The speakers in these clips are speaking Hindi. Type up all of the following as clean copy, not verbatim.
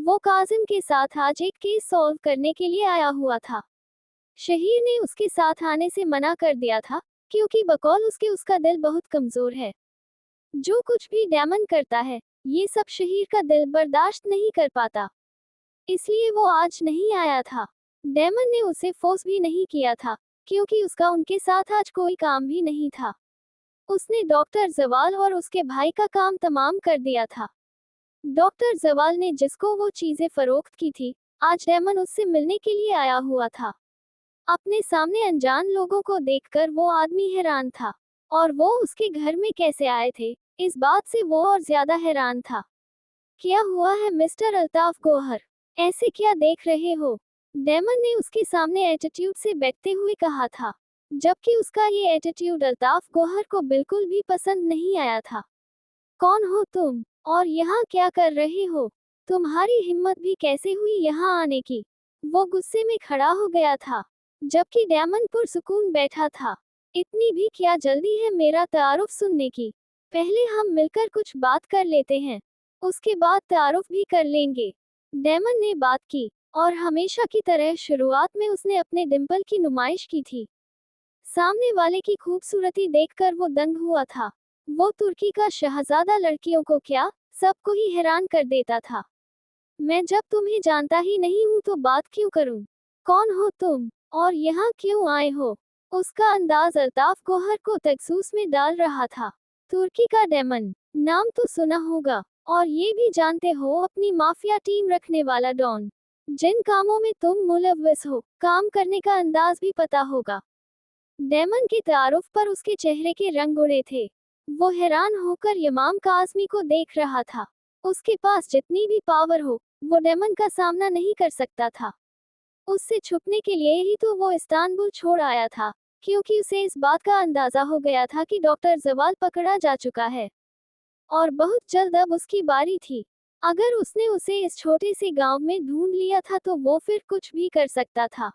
वो काजिम के साथ आज एक केस सॉल्व करने के लिए आया हुआ था। शहीर ने उसके साथ आने से मना कर दिया था, क्योंकि बकौल उसका दिल बहुत कमजोर है। जो कुछ भी डेमन करता है, ये सब शहीर का दिल बर्दाश्त नहीं कर पाता। इसलिए वो आज नहीं आया था। डेमन ने उसे फोर्स भी नहीं किया था, क्योंकि उसका उनके साथ आज कोई काम भी नहीं था। उसने डॉक्टर जवाल और उसके भाई का काम तमाम कर दिया था। डॉक्टर जवाल ने जिसको वो चीजें फरोख्त की थी, आज डेमन उससे मिलने के लिए आया हुआ था। अपने सामने अनजान लोगों को देखकर वो आदमी हैरान था, और वो उसके घर में कैसे आए थे, इस बात से वो और ज्यादा हैरान था। क्या हुआ है मिस्टर अल्ताफ गौहर, ऐसे क्या देख रहे हो? डेमन ने उसके सामने एटीट्यूड से बैठते हुए कहा था, जबकि उसका ये एटीट्यूड अल्ताफ गौहर को बिल्कुल भी पसंद नहीं आया था। कौन हो तुम, और यहाँ क्या कर रहे हो? तुम्हारी हिम्मत भी कैसे हुई यहाँ आने की? वो गुस्से में खड़ा हो गया था, जबकि डेमन पुरसुकून बैठा था। इतनी भी क्या जल्दी है मेरा तारुफ सुनने की? पहले हम मिलकर कुछ बात कर लेते हैं, उसके बाद तारुफ भी कर लेंगे। डेमन ने बात की, और हमेशा की तरह शुरुआत में उसने अपने डिंपल की नुमाइश की थी। सामने वाले की खूबसूरती देखकर वो दंग हुआ था। वो तुर्की का शहजादा लड़कियों को क्या, सबको ही हैरान कर देता था। मैं जब तुम्हें जानता ही नहीं हूँ तो बात क्यों करूँ? कौन हो तुम, और यहाँ क्यों आए हो? उसका अंदाज अल्ताफ गौहर को तकसूस में डाल रहा था। तुर्की का डेमन, नाम तो सुना होगा, और ये भी जानते हो अपनी माफिया टीम रखने वाला डॉन। जिन कामों में तुम मुलव्वस हो, काम करने का अंदाज भी पता होगा। डेमन के तारुफ पर उसके चेहरे के रंग उड़े थे। वो हैरान होकर यमाम काज़मी को देख रहा था। उसके पास जितनी भी पावर हो, वो डेमन का सामना नहीं कर सकता था। उससे छुपने के लिए ही तो वो इस्तांबुल छोड़ आया था, क्योंकि उसे इस बात का अंदाजा हो गया था कि डॉक्टर जवाल पकड़ा जा चुका है, और बहुत जल्द अब उसकी बारी थी। अगर उसने उसे इस छोटे से गांव में ढूंढ लिया था तो वो फिर कुछ भी कर सकता था।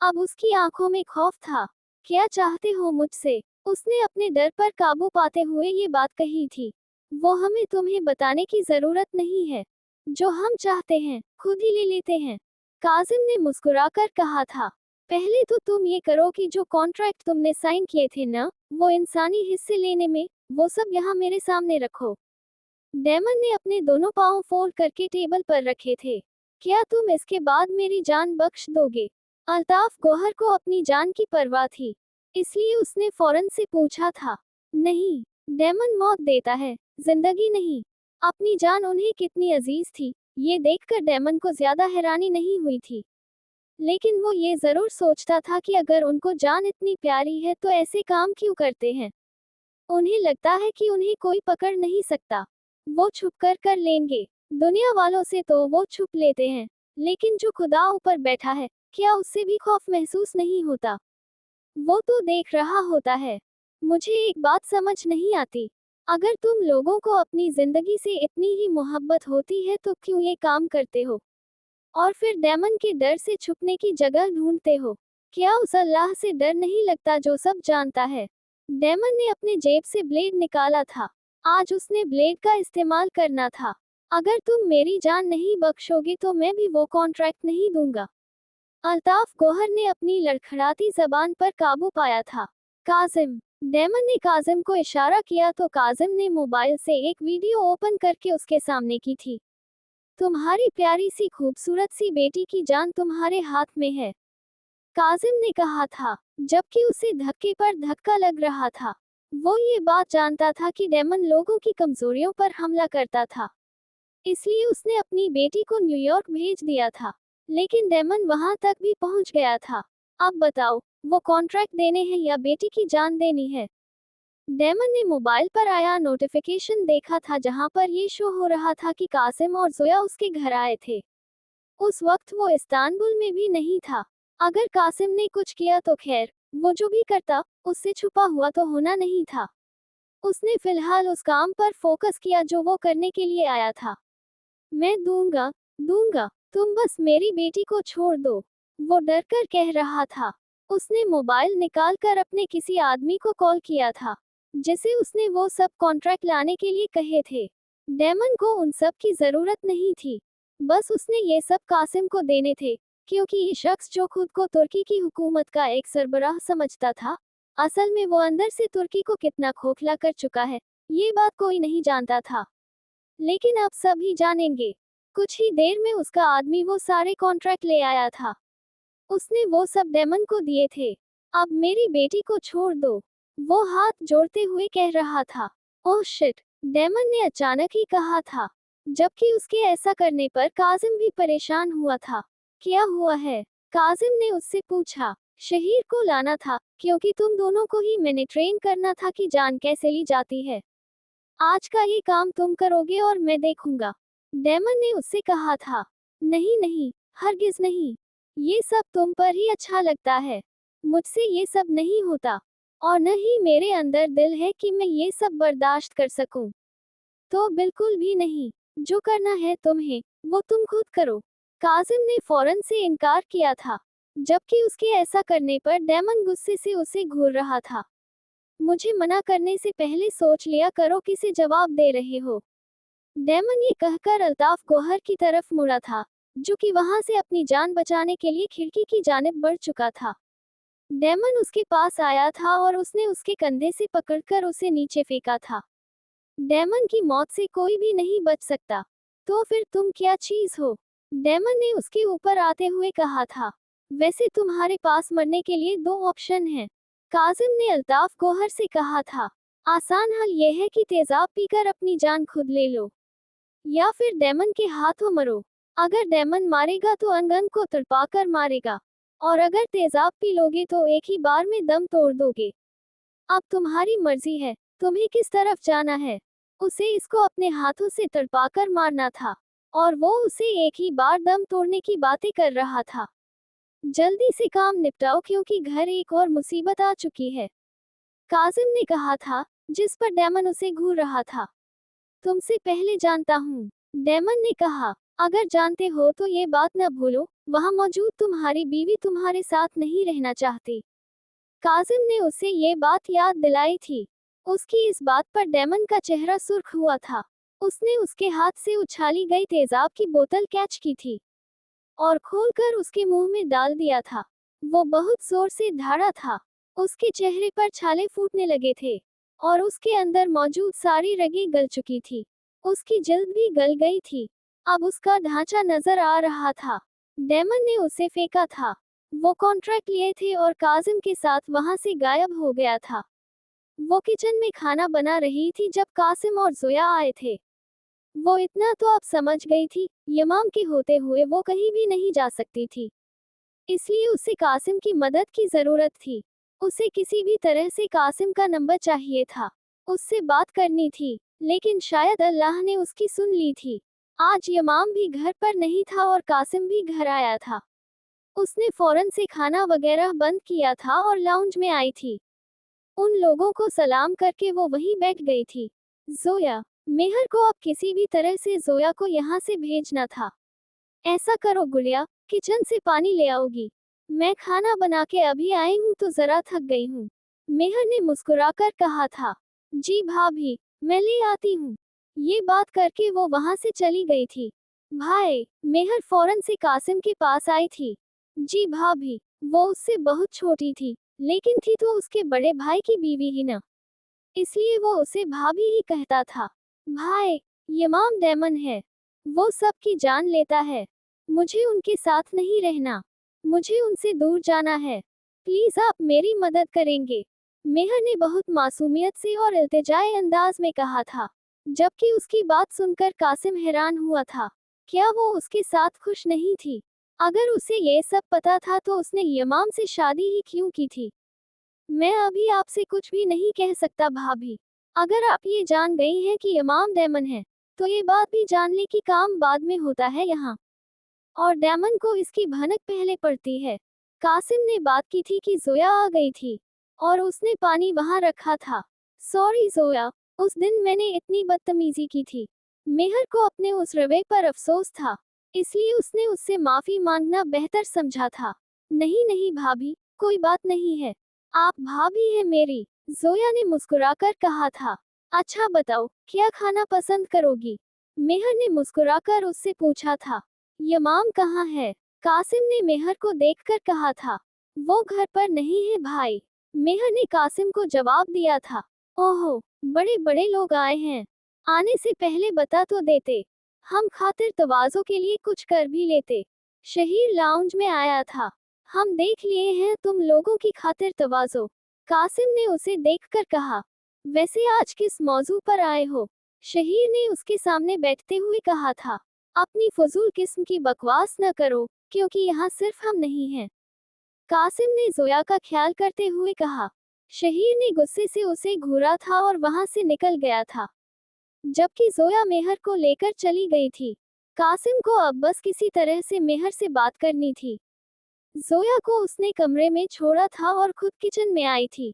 अब उसकी आंखों में खौफ था। क्या चाहते हो मुझसे? उसने अपने डर पर काबू पाते हुए ये बात कही थी। वो हमें तुम्हें बताने की जरूरत नहीं है। जो हम चाहते हैं, खुद ही ले लेते हैं। काजिम ने मुस्कुराकर कहा था। पहले तो तुम ये करो कि जो कॉन्ट्रैक्ट तुमने साइन किए थे ना, वो इंसानी हिस्से लेने में, वो सब यहाँ मेरे सामने रखो। डेमन ने अपने दोनों पांव फोल्ड करके टेबल पर रखे थे। क्या तुम इसके बाद मेरी जान बख्श दोगे? अल्ताफ गौहर को अपनी जान की परवाह थी, इसलिए उसने फौरन से पूछा था। नहीं, डेमन मौत देता है, जिंदगी नहीं। अपनी जान उन्हें कितनी अजीज थी, ये देखकर डेमन को ज्यादा हैरानी नहीं हुई थी। लेकिन वो ये जरूर सोचता था कि अगर उनको जान इतनी प्यारी है तो ऐसे काम क्यों करते हैं। उन्हें लगता है कि उन्हें कोई पकड़ नहीं सकता, वो छुप कर लेंगे। दुनिया वालों से तो वो छुप लेते हैं, लेकिन जो खुदा ऊपर बैठा है, क्या उससे भी खौफ महसूस नहीं होता? वो तो देख रहा होता है। मुझे एक बात समझ नहीं आती, अगर तुम लोगों को अपनी जिंदगी से इतनी ही मोहब्बत होती है तो क्यों ये काम करते हो, और फिर डेमन के डर से छुपने की जगह ढूंढते हो? क्या उस अल्लाह से डर नहीं लगता जो सब जानता है? डेमन ने अपने जेब से ब्लेड निकाला था। आज उसने ब्लेड का इस्तेमाल करना था। अगर तुम मेरी जान नहीं बख्शोगे तो मैं भी वो कॉन्ट्रैक्ट नहीं दूंगा। अल्ताफ गौहर ने अपनी लड़खड़ाती जबान पर काबू पाया था। काजिम। डेमन ने काजिम को इशारा किया तो काजिम ने मोबाइल से एक वीडियो ओपन करके उसके सामने की थी। तुम्हारी प्यारी सी खूबसूरत सी बेटी की जान तुम्हारे हाथ में है, काजिम ने कहा था, जबकि उसे धक्के पर धक्का लग रहा था। वो ये बात जानता था कि डेमन लोगों की कमजोरियों पर हमला करता था, इसलिए उसने अपनी बेटी को न्यूयॉर्क भेज दिया था। लेकिन डेमन वहां तक भी पहुंच गया था। अब बताओ, वो कॉन्ट्रैक्ट देने हैं या बेटी की जान देनी है? डेमन ने मोबाइल पर आया नोटिफिकेशन देखा था, जहां पर ये शो हो रहा था कि कासिम और जोया उसके घर आए थे। उस वक्त वो इस्तांबुल में भी नहीं था। अगर कासिम ने कुछ किया तो खैर, वो जो भी करता, उससे छुपा हुआ तो होना नहीं था। उसने फिलहाल उस काम पर फोकस किया जो वो करने के लिए आया था। मैं दूंगा, दूंगा, तुम बस मेरी बेटी को छोड़ दो, वो डर कर कह रहा था। उसने मोबाइल निकालकर अपने किसी आदमी को कॉल किया था, जिसे उसने वो सब कॉन्ट्रैक्ट लाने के लिए कहे थे। डेमन को उन सब की जरूरत नहीं थी। बस उसने ये सब कासिम को देने थे, क्योंकि ये शख्स जो खुद को तुर्की की हुकूमत का एक सरबराह समझता था, असल में वो अंदर से तुर्की को कितना खोखला कर चुका है, ये बात कोई नहीं जानता था। लेकिन अब सभी जानेंगे। कुछ ही देर में उसका आदमी वो सारे कॉन्ट्रैक्ट ले आया था। उसने वो सब डेमन को दिए थे। अब मेरी बेटी को छोड़ दो, वो हाथ जोड़ते हुए कह रहा था। ओह शिट, डेमन ने अचानक ही कहा था, जबकि उसके ऐसा करने पर काजिम भी परेशान हुआ था। क्या हुआ है? काजिम ने उससे पूछा। शहीर को लाना था, क्योंकि तुम दोनों को ही मैंने ट्रेन करना था कि जान कैसे ली जाती है। आज का ये काम तुम करोगे और मैं देखूंगा, डेमन ने उससे कहा था। नहीं नहीं, हरगिज नहीं, ये सब तुम पर ही अच्छा लगता है, मुझसे ये सब नहीं होता, और न ही मेरे अंदर दिल है कि मैं ये सब बर्दाश्त कर सकूं। तो बिल्कुल भी नहीं, जो करना है तुम्हें, वो तुम खुद करो। काजिम ने फौरन से इनकार किया था, जबकि उसके ऐसा करने पर डेमन गुस्से से उसे घूर रहा था। मुझे मना करने से पहले सोच लिया करो किसे जवाब दे रहे हो। डेमन ये कहकर अल्ताफ गोहर की तरफ मुड़ा था, जो कि वहां से अपनी जान बचाने के लिए खिड़की की जानिब बढ़ चुका था। डेमन उसके पास आया था और उसने उसके कंधे से पकड़कर उसे नीचे फेंका था। डेमन की मौत से कोई भी नहीं बच सकता, तो फिर तुम क्या चीज हो? डेमन ने उसके ऊपर आते हुए कहा था। वैसे तुम्हारे पास मरने के लिए दो ऑप्शन हैं, काजिम ने अल्ताफ गोहर से कहा था। आसान हल यह है कि तेजाब पीकर अपनी जान खुद ले लो, या फिर डेमन के हाथों मरो। अगर डेमन मारेगा तो अंग अंग को तड़पाकर मारेगा, और अगर तेजाब पी लोगे तो एक ही बार में दम तोड़ दोगे। अब तुम्हारी मर्जी है, तुम्हें किस तरफ जाना है। उसे इसको अपने हाथों से तड़पाकर मारना था, और वो उसे एक ही बार दम तोड़ने की बातें कर रहा था। जल्दी से काम निपटाओ क्योंकि घर एक और मुसीबत आ चुकी है, काजिम ने कहा था, जिस पर डेमन उसे घूर रहा था। तुमसे पहले जानता हूँ, डेमन ने कहा। अगर जानते हो तो ये बात न भूलो, वहाँ मौजूद तुम्हारी बीवी तुम्हारे साथ नहीं रहना चाहती। काजिम ने उसे ये बात याद दिलाई थी। उसकी इस बात पर डेमन का चेहरा सुर्ख हुआ था। उसने उसके हाथ से उछाली गई तेजाब की बोतल कैच की थी और खोलकर उसके मुंह में डाल दिया था। वो बहुत जोर से धाड़ा था। उसके चेहरे पर छाले फूटने लगे थे, और उसके अंदर मौजूद सारी रगें गल चुकी थी। उसकी जल्द भी गल गई थी। अब उसका ढांचा नजर आ रहा था। डेमन ने उसे फेंका था। वो कॉन्ट्रैक्ट लिए थे और काजिम के साथ वहां से गायब हो गया था। वो किचन में खाना बना रही थी जब कासिम और जोया आए थे। वो इतना तो अब समझ गई थी, यमाम के होते हुए वो कहीं भी नहीं जा सकती थी, इसलिए उसे कासिम की मदद की जरूरत थी। उसे किसी भी तरह से कासिम का नंबर चाहिए था, उससे बात करनी थी, लेकिन शायद अल्लाह ने उसकी सुन ली थी। आज यमाम भी घर पर नहीं था और कासिम भी घर आया था। उसने फौरन से खाना वगैरह बंद किया था और लाउंज में आई थी। उन लोगों को सलाम करके वो वहीं बैठ गई थी। जोया, मेहर को अब किसी भी तरह से जोया को यहाँ से भेजना था। ऐसा करो गुड़िया, किचन से पानी ले आओगी। मैं खाना बना के अभी आई हूँ तो जरा थक गई हूँ, मेहर ने मुस्कुराकर कहा था। जी भाभी, मैं ले आती हूँ। ये बात करके वो वहां से चली गई थी। भाई, मेहर फौरन से कासिम के पास आई थी। जी भाभी, वो उससे बहुत छोटी थी, लेकिन थी तो उसके बड़े भाई की बीवी ही ना, इसलिए वो उसे भाभी ही कहता था। भाई, यमाम डेमन है, वो सबकी जान लेता है। मुझे उनके साथ नहीं रहना, मुझे उनसे दूर जाना है। प्लीज आप मेरी मदद करेंगे, मेहर ने बहुत मासूमियत से और इल्तिजाई अंदाज में कहा था, जबकि उसकी बात सुनकर कासिम हैरान हुआ था। क्या वो उसके साथ खुश नहीं थी? अगर उसे ये सब पता था तो उसने यमाम से शादी ही क्यों की थी? मैं अभी आपसे कुछ भी नहीं कह सकता भाभी। अगर आप ये जान गई हैं कि इमाम डेमन है, तो ये बात भी जानने की काम बाद में होता है यहाँ, और डेमन को इसकी भनक पहले पड़ती है। कासिम ने बात की थी कि जोया आ गई थी, और उसने पानी वहाँ रखा था। सॉरी जोया, उस दिन मैंने इतनी बदतमीजी की थी। मेहर को अपने उस रवैये पर अफसोस था, इसलिए उसने उससे माफी मांगना बेहतर समझा था। नहीं नहीं भाभी, कोई बात नहीं है, आप भाभी हैं मेरी, जोया ने मुस्कुराकर कहा था। अच्छा बताओ, क्या खाना पसंद करोगी? मेहर ने मुस्कुराकर उससे पूछा था। यमाम कहाँ है? कासिम ने मेहर को देखकर कहा था। वो घर पर नहीं है भाई। मेहर ने कासिम को जवाब दिया था। ओहो, बड़े बड़े लोग आए हैं। आने से पहले बता तो देते। हम खातिर तवाज़ो के लिए कुछ कर भी लेते। शहीर लाउंज में आया था। हम देख लिए हैं तुम लोगों की खातिर तवाज़ो। कासिम ने उसे देखकर कहा। वैसे आज किस मौजू पर आए हो? शहीर ने उसके सामने बैठते हुए कहा था। अपनी फजूल किस्म की बकवास न करो, क्योंकि यहाँ सिर्फ हम नहीं हैं। कासिम ने जोया का ख्याल करते हुए कहा। शहीर ने गुस्से से उसे घूरा था और वहां से निकल गया था, जबकि जोया मेहर को लेकर चली गई थी। कासिम को अब बस किसी तरह से मेहर से बात करनी थी। जोया को उसने कमरे में छोड़ा था और खुद किचन में आई थी।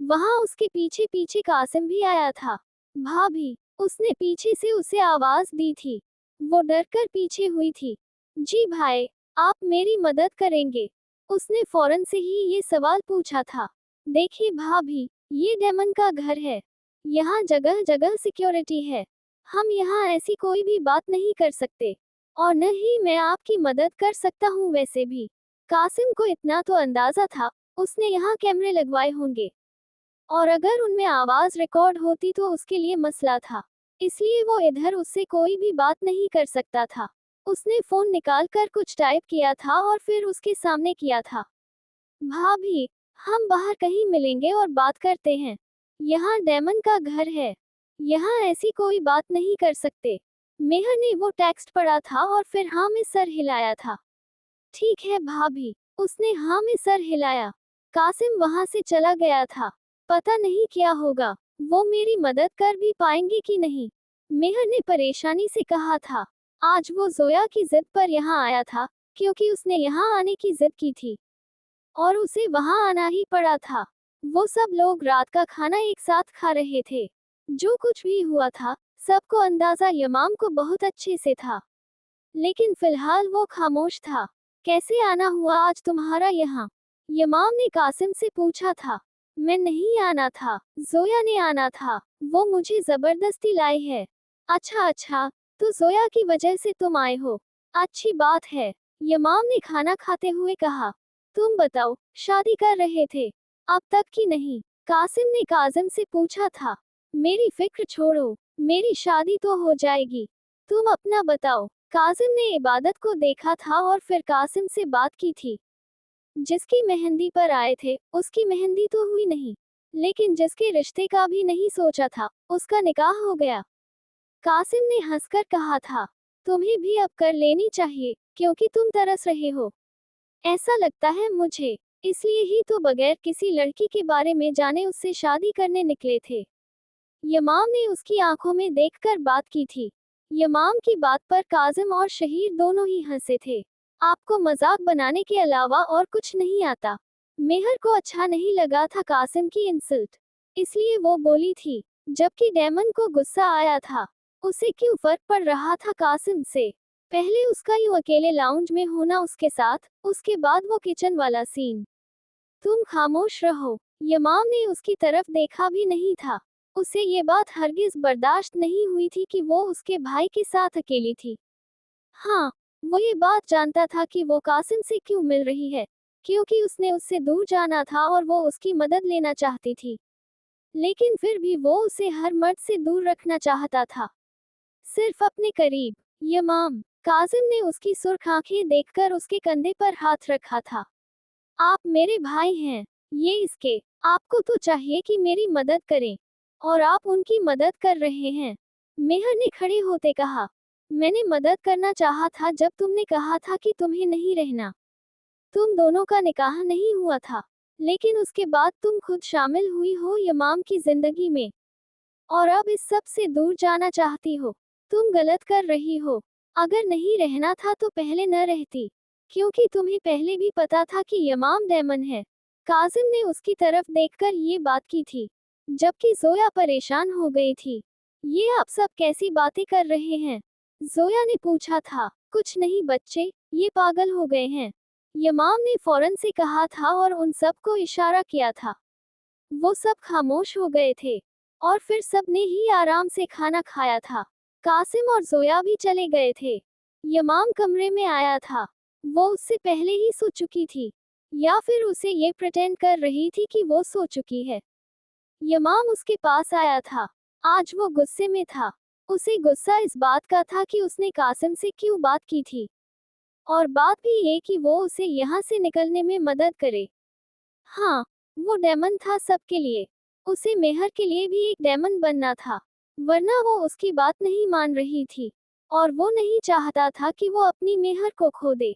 वहां उसके पीछे पीछे कासिम भी आया था। भाभी, उसने पीछे से उसे आवाज दी थी। वो डरकर पीछे हुई थी। जी भाई, आप मेरी मदद करेंगे? उसने फौरन से ही ये सवाल पूछा था। देखिए भाभी, ये डेमन का घर है। यहाँ जगह जगह सिक्योरिटी है। हम यहाँ ऐसी कोई भी बात नहीं कर सकते, और न ही मैं आपकी मदद कर सकता हूँ वैसे भी। कासिम को इतना तो अंदाजा था, उसने यहाँ कैमरे लगवाए होंगे, और अगर उनमें आवाज रिकॉर्ड होती तो उसके लिए मसला था। इसलिए वो इधर उससे कोई भी बात नहीं कर सकता था। उसने फोन निकालकर कुछ टाइप किया था और फिर उसके सामने किया था। भाभी, हम बाहर कहीं मिलेंगे और बात करते हैं। यहाँ डेमन का घर है। यहाँ ऐसी कोई बात नहीं कर सकते। मेहर ने वो टेक्स्ट पढ़ा था और फिर हाँ में सर हिलाया था। ठीक है भाभी, उसने हाँ में सर हिलाया। कासिम वहां से चला गया था। पता नहीं क्या होगा, वो मेरी मदद कर भी पाएंगे कि नहीं। मेहर ने परेशानी से कहा था। आज वो जोया की जिद पर यहाँ आया था, क्योंकि उसने यहाँ आने की जिद की थी, और उसे वहां आना ही पड़ा था। वो सब लोग रात का खाना एक साथ खा रहे थे। जो कुछ भी हुआ था, सबको अंदाजा यमाम को बहुत अच्छे से था, लेकिन फिलहाल वो खामोश था। कैसे आना हुआ आज तुम्हारा यहाँ? यमाम ने कासिम से पूछा था। मैं नहीं आना था, जोया ने आना था। वो मुझे जबरदस्ती लाई है। अच्छा अच्छा, तो जोया की वजह से तुम आए हो। अच्छी बात है, यमाम ने खाना खाते हुए कहा। तुम बताओ, शादी कर रहे थे अब तक कि नहीं? कासिम ने काजिम से पूछा था। मेरी फिक्र छोड़ो, मेरी शादी तो हो जाएगी। तुम अपना बताओ। कासिम ने इबादत को देखा था और फिर कासिम से बात की थी। जिसकी मेहंदी पर आए थे, उसकी मेहंदी तो हुई नहीं, लेकिन जिसके रिश्ते का भी नहीं सोचा था, उसका निकाह हो गया। कासिम ने हंसकर कहा था। तुम्हें भी अब कर लेनी चाहिए, क्योंकि तुम तरस रहे हो। ऐसा लगता है मुझे, इसलिए ही तो बगैर किसी लड़की के बारे में जाने उससे शादी करने निकले थे। यमाम ने उसकी आंखों में देखकर बात की थी। यमाम की बात पर काजिम और शहीर दोनों ही हंसे थे। आपको मजाक बनाने के अलावा और कुछ नहीं आता। मेहर को अच्छा नहीं लगा था कासिम की इंसल्ट, इसलिए वो बोली थी, जबकि डेमन को गुस्सा आया था। उसे क्यों फर्क पड़ रहा था कासिम से? पहले उसका यूं अकेले लाउंज में होना उसके साथ, उसके बाद वो किचन वाला सीन। तुम खामोश रहो। यमाम ने उसकी तरफ देखा भी नहीं था। उसे ये बात हरगिज बर्दाश्त नहीं हुई थी कि वो उसके भाई के साथ अकेली थी। हाँ, वो ये बात जानता था कि वो कासिम से क्यों मिल रही है, क्योंकि उसने उससे दूर जाना था और वो उसकी मदद लेना चाहती थी। लेकिन फिर भी वो उसे हर मर्द से दूर रखना चाहता था, सिर्फ अपने करीब। यमाम, कासिम ने उसकी सुर्ख आंखें देखकर उसके कंधे पर हाथ रखा था। आप मेरे भाई हैं। ये इसके, आपको तो चाहिए कि मेरी मदद करें, और आप उनकी मदद कर रहे हैं। मेहर ने खड़े होते कहा। मैंने मदद करना चाहा था जब तुमने कहा था कि तुम्हें नहीं रहना। तुम दोनों का निकाह नहीं हुआ था, लेकिन उसके बाद तुम खुद शामिल हुई हो यमाम की जिंदगी में, और अब इस सब से दूर जाना चाहती हो। तुम गलत कर रही हो। अगर नहीं रहना था तो पहले न रहती, क्योंकि तुम्हें पहले भी पता था कि यमाम डेमन है। काजिम ने उसकी तरफ देखकर ये बात की थी, जबकि जोया परेशान हो गई थी। ये आप सब कैसी बातें कर रहे हैं? जोया ने पूछा था। कुछ नहीं बच्चे, ये पागल हो गए हैं, यमाम ने फौरन से कहा था और उन सब को इशारा किया था। वो सब खामोश हो गए थे, और फिर सबने ही आराम से खाना खाया था। कासिम और जोया भी चले गए थे। यमाम कमरे में आया था। वो उससे पहले ही सो चुकी थी, या फिर उसे ये प्रिटेंड कर रही थी कि वो सो चुकी है। यमाम उसके पास आया था। आज वो गुस्से में था। उसे गुस्सा इस बात का था कि उसने कासिम से क्यों बात की थी, और बात भी ये कि वो उसे यहाँ से निकलने में मदद करे। हाँ, वो डेमन था सबके लिए। उसे मेहर के लिए भी एक डेमन बनना था, वरना वो उसकी बात नहीं मान रही थी, और वो नहीं चाहता था कि वो अपनी मेहर को खो दे।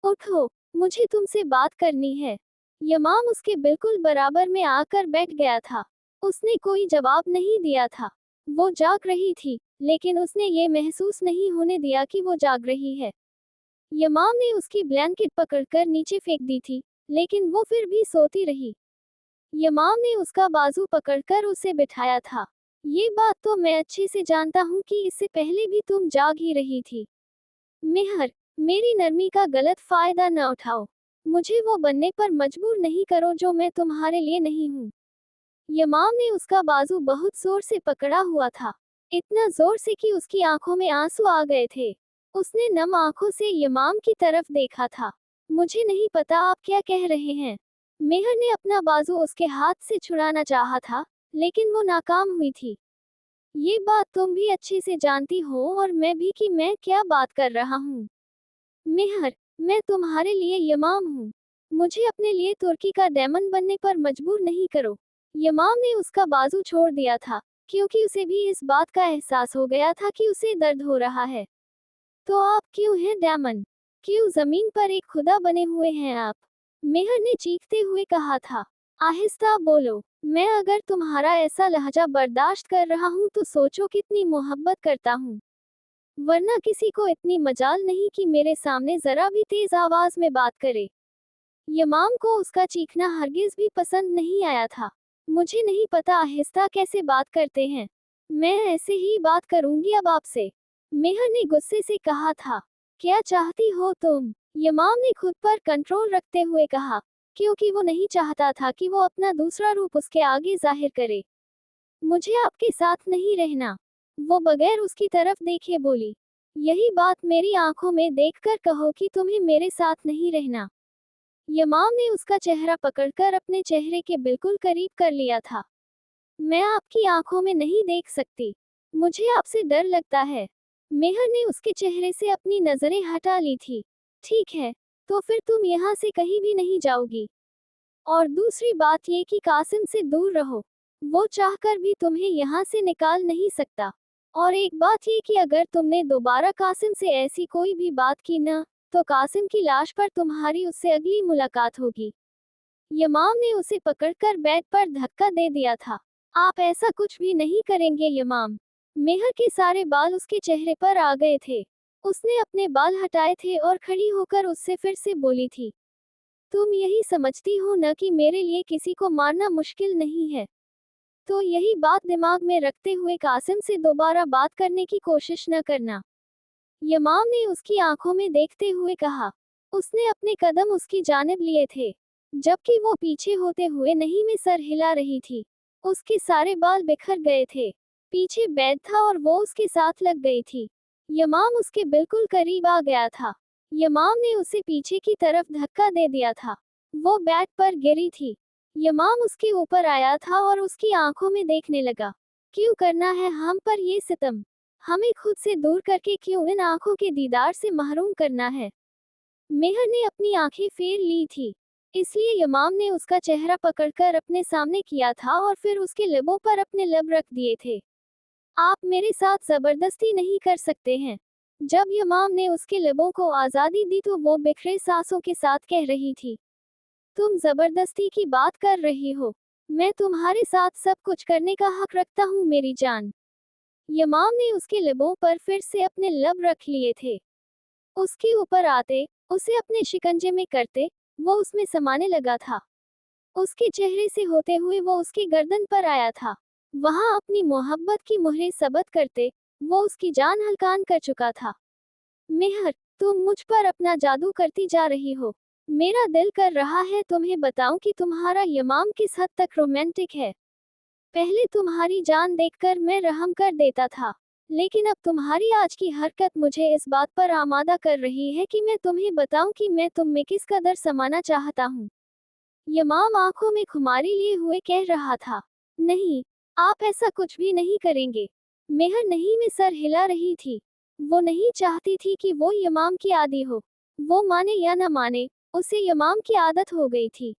उठो, मुझे तुमसे बात करनी है। यमाम उसके बिल्कुल बराबर में आकर बैठ गया था। उसने कोई जवाब नहीं दिया था। वो जाग रही थी, लेकिन उसने ये महसूस नहीं होने दिया कि वो जाग रही है। यमाम ने उसकी ब्लैंकेट पकड़कर नीचे फेंक दी थी, लेकिन वो फिर भी सोती रही। यमाम ने उसका बाजू पकड़कर उसे बिठाया था। ये बात तो मैं अच्छे से जानता हूँ कि इससे पहले भी तुम जाग ही रही थी। मेहर, मेरी नरमी का गलत फायदा न उठाओ। मुझे वो बनने पर मजबूर नहीं करो जो मैं तुम्हारे लिए नहीं हूँ। यमाम ने उसका बाजू बहुत जोर से पकड़ा हुआ था, इतना जोर से कि उसकी आंखों में आंसू आ गए थे। उसने नम आंखों से यमाम की तरफ देखा था। मुझे नहीं पता आप क्या कह रहे हैं। मेहर ने अपना बाजू उसके हाथ से छुड़ाना चाहा था, लेकिन वो नाकाम हुई थी। ये बात तुम भी अच्छे से जानती हो और मैं भी कि मैं क्या बात कर रहा हूँ। मेहर, मैं तुम्हारे लिए यमाम हूँ। मुझे अपने लिए तुर्की का डेमन बनने पर मजबूर नहीं करो। यमाम ने उसका बाजू छोड़ दिया था, क्योंकि उसे भी इस बात का एहसास हो गया था कि उसे दर्द हो रहा है। तो आप क्यों हैं डेमन? क्यों जमीन पर एक खुदा बने हुए हैं आप? मेहर ने चीखते हुए कहा था। आहिस्ता बोलो। मैं अगर तुम्हारा ऐसा लहजा बर्दाश्त कर रहा हूँ तो सोचो कितनी मोहब्बत करता हूँ, वरना किसी को इतनी मजाल नहीं कि मेरे सामने जरा भी तेज आवाज में बात करे। यमाम को उसका चीखना हरगिज भी पसंद नहीं आया था। मुझे नहीं पता आहिस्ता कैसे बात करते हैं। मैं ऐसे ही बात करूंगी अब आपसे, मेहर ने गुस्से से कहा था। क्या चाहती हो तुम? यमाम ने खुद पर कंट्रोल रखते हुए कहा, क्योंकि वो नहीं चाहता था कि वो अपना दूसरा रूप उसके आगे जाहिर करे। मुझे आपके साथ नहीं रहना। वो बगैर उसकी तरफ देखे बोली। यही बात मेरी आंखों में देखकर कहो कि तुम्हें मेरे साथ नहीं रहना। यमाम ने उसका चेहरा पकड़कर अपने चेहरे के बिल्कुल करीब कर लिया था। मैं आपकी आंखों में नहीं देख सकती। मुझे आपसे डर लगता है। मेहर ने उसके चेहरे से अपनी नजरें हटा ली थी। ठीक है, तो फिर तुम यहाँ से कहीं भी नहीं जाओगी। और दूसरी बात ये कि कासिम से दूर रहो। वो चाहकर भी तुम्हें यहाँ से निकाल नहीं सकता। और एक बात ये कि अगर तुमने दोबारा कासिम से ऐसी कोई भी बात की न, तो कासिम की लाश पर तुम्हारी उससे अगली मुलाकात होगी। यमाम ने उसे पकड़कर बेड पर धक्का दे दिया था। आप ऐसा कुछ भी नहीं करेंगे यमाम। मेहर के सारे बाल उसके चेहरे पर आ गए थे। उसने अपने बाल हटाए थे और खड़ी होकर उससे फिर से बोली थी। तुम यही समझती हो न कि मेरे लिए किसी को मारना मुश्किल नहीं है। तो यही बात दिमाग में रखते हुए कासिम से दोबारा बात करने की कोशिश न करना। यमाम ने उसकी आंखों में देखते हुए कहा। उसने अपने कदम उसकी जानिब लिए थे, जबकि वो पीछे होते हुए नहीं में सर हिला रही थी। उसके सारे बाल बिखर गए थे। पीछे बेड था और वो उसके साथ लग गई थी। यमाम उसके बिल्कुल करीब आ गया था। यमाम ने उसे पीछे की तरफ धक्का दे दिया था। वो बेड पर गिरी थी। यमाम उसके ऊपर आया था और उसकी आंखों में देखने लगा। क्यों करना है हम पर ये सितम? हमें खुद से दूर करके क्यों इन आंखों के दीदार से महरूम करना है? मेहर ने अपनी आंखें फेर ली थी, इसलिए यमाम ने उसका चेहरा पकड़कर अपने सामने किया था और फिर उसके लबों पर अपने लब रख दिए थे। आप मेरे साथ जबरदस्ती नहीं कर सकते हैं। जब यमाम ने उसके लबों को आजादी दी तो वो बिखरे सांसों के साथ कह रही थी। तुम जबरदस्ती की बात कर रही हो। मैं तुम्हारे साथ सब कुछ करने का हक रखता हूँ मेरी जान। यमाम ने उसके लबों पर फिर से अपने लब रख लिए थे। उसके ऊपर आते, उसे अपने शिकंजे में करते, वो उसमें समाने लगा था। उसके चेहरे से होते हुए वो उसकी गर्दन पर आया था। वहां अपनी मोहब्बत की मुहरें सबत करते, वो उसकी जान हल्कान कर चुका था। मेहर, तुम मुझ पर अपना जादू करती जा रही हो। मेरा दिल कर रहा है तुम्हें बताऊं कि तुम्हारा यमाम किस हद तक रोमांटिक है। पहले तुम्हारी जान देखकर मैं रहम कर देता था, लेकिन अब तुम्हारी आज की हरकत मुझे इस बात पर आमादा कर रही है कि मैं तुम्हें बताऊं कि मैं तुम में किस कदर समाना चाहता हूँ। यमाम आंखों में खुमारी लिए हुए कह रहा था। नहीं, आप ऐसा कुछ भी नहीं करेंगे। मेहर नहीं में सर हिला रही थी। वो नहीं चाहती थी कि वो यमाम की आदी हो। वो माने या न माने, उसे यमाम की आदत हो गई थी।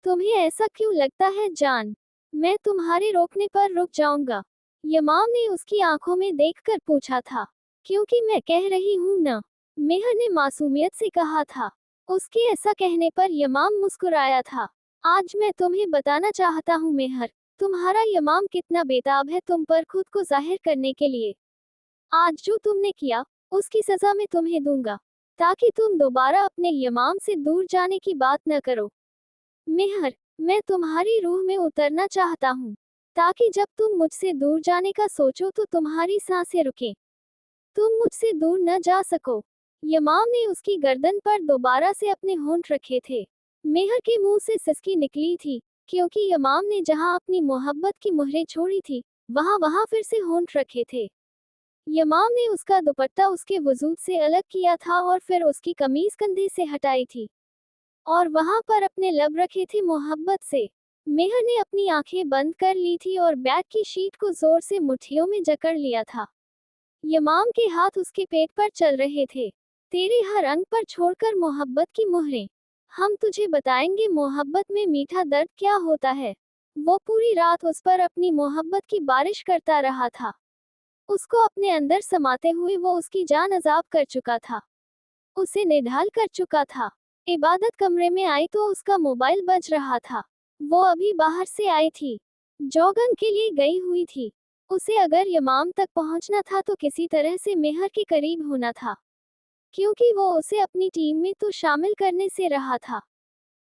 तुम्हें ऐसा क्यों लगता है जान? मैं तुम्हारे रोकने पर रुक जाऊंगा। यमाम ने उसकी आंखों में देखकर पूछा था। क्योंकि मैं कह रही हूं ना, मेहर ने मासूमियत से कहा था। उसके ऐसा कहने पर यमाम मुस्कुराया था। आज मैं तुम्हें बताना चाहता हूं मेहर, तुम्हारा यमाम कितना बेताब है तुम पर खुद को जाहिर करने के लिए। आज जो तुमने किया, उसकी सजा मैं तुम्हें दूंगा, ताकि तुम दोबारा अपने यमाम से दूर जाने की बात न करो। मेहर, मैं तुम्हारी रूह में उतरना चाहता हूँ, ताकि जब तुम मुझसे दूर जाने का सोचो तो तुम्हारी सांसें रुकें, तुम मुझसे दूर न जा सको। यमाम ने उसकी गर्दन पर दोबारा से अपने होंठ रखे थे। मेहर के मुंह से सिसकी निकली थी, क्योंकि यमाम ने जहां अपनी मोहब्बत की मुहरें छोड़ी थी, वहां वहां फिर से होंठ रखे थे। यमाम ने उसका दुपट्टा उसके वजूद से अलग किया था और फिर उसकी कमीज कंधे से हटाई थी, और वहां पर अपने लब रखे थे मोहब्बत से। मेहर ने अपनी आंखें बंद कर ली थी और बैग की शीट को जोर से मुट्ठियों में जकड़ लिया था। यमाम के हाथ उसके पेट पर चल रहे थे। तेरे हर अंग पर छोड़कर मोहब्बत की मुहरें। हम तुझे बताएंगे मोहब्बत में मीठा दर्द क्या होता है। वो पूरी रात उस पर अपनी मोहब्बत की बारिश करता रहा था। उसको अपने अंदर समाते हुए वो उसकी जान अजाब कर चुका था, उसे निढाल कर चुका था। इबादत कमरे में आई तो उसका मोबाइल बज रहा था। वो अभी बाहर से आई थी, जॉगिंग के लिए गई हुई थी। उसे अगर यमाम तक पहुंचना था तो किसी तरह से मेहर के करीब होना था, क्योंकि वो उसे अपनी टीम में तो शामिल करने से रहा था।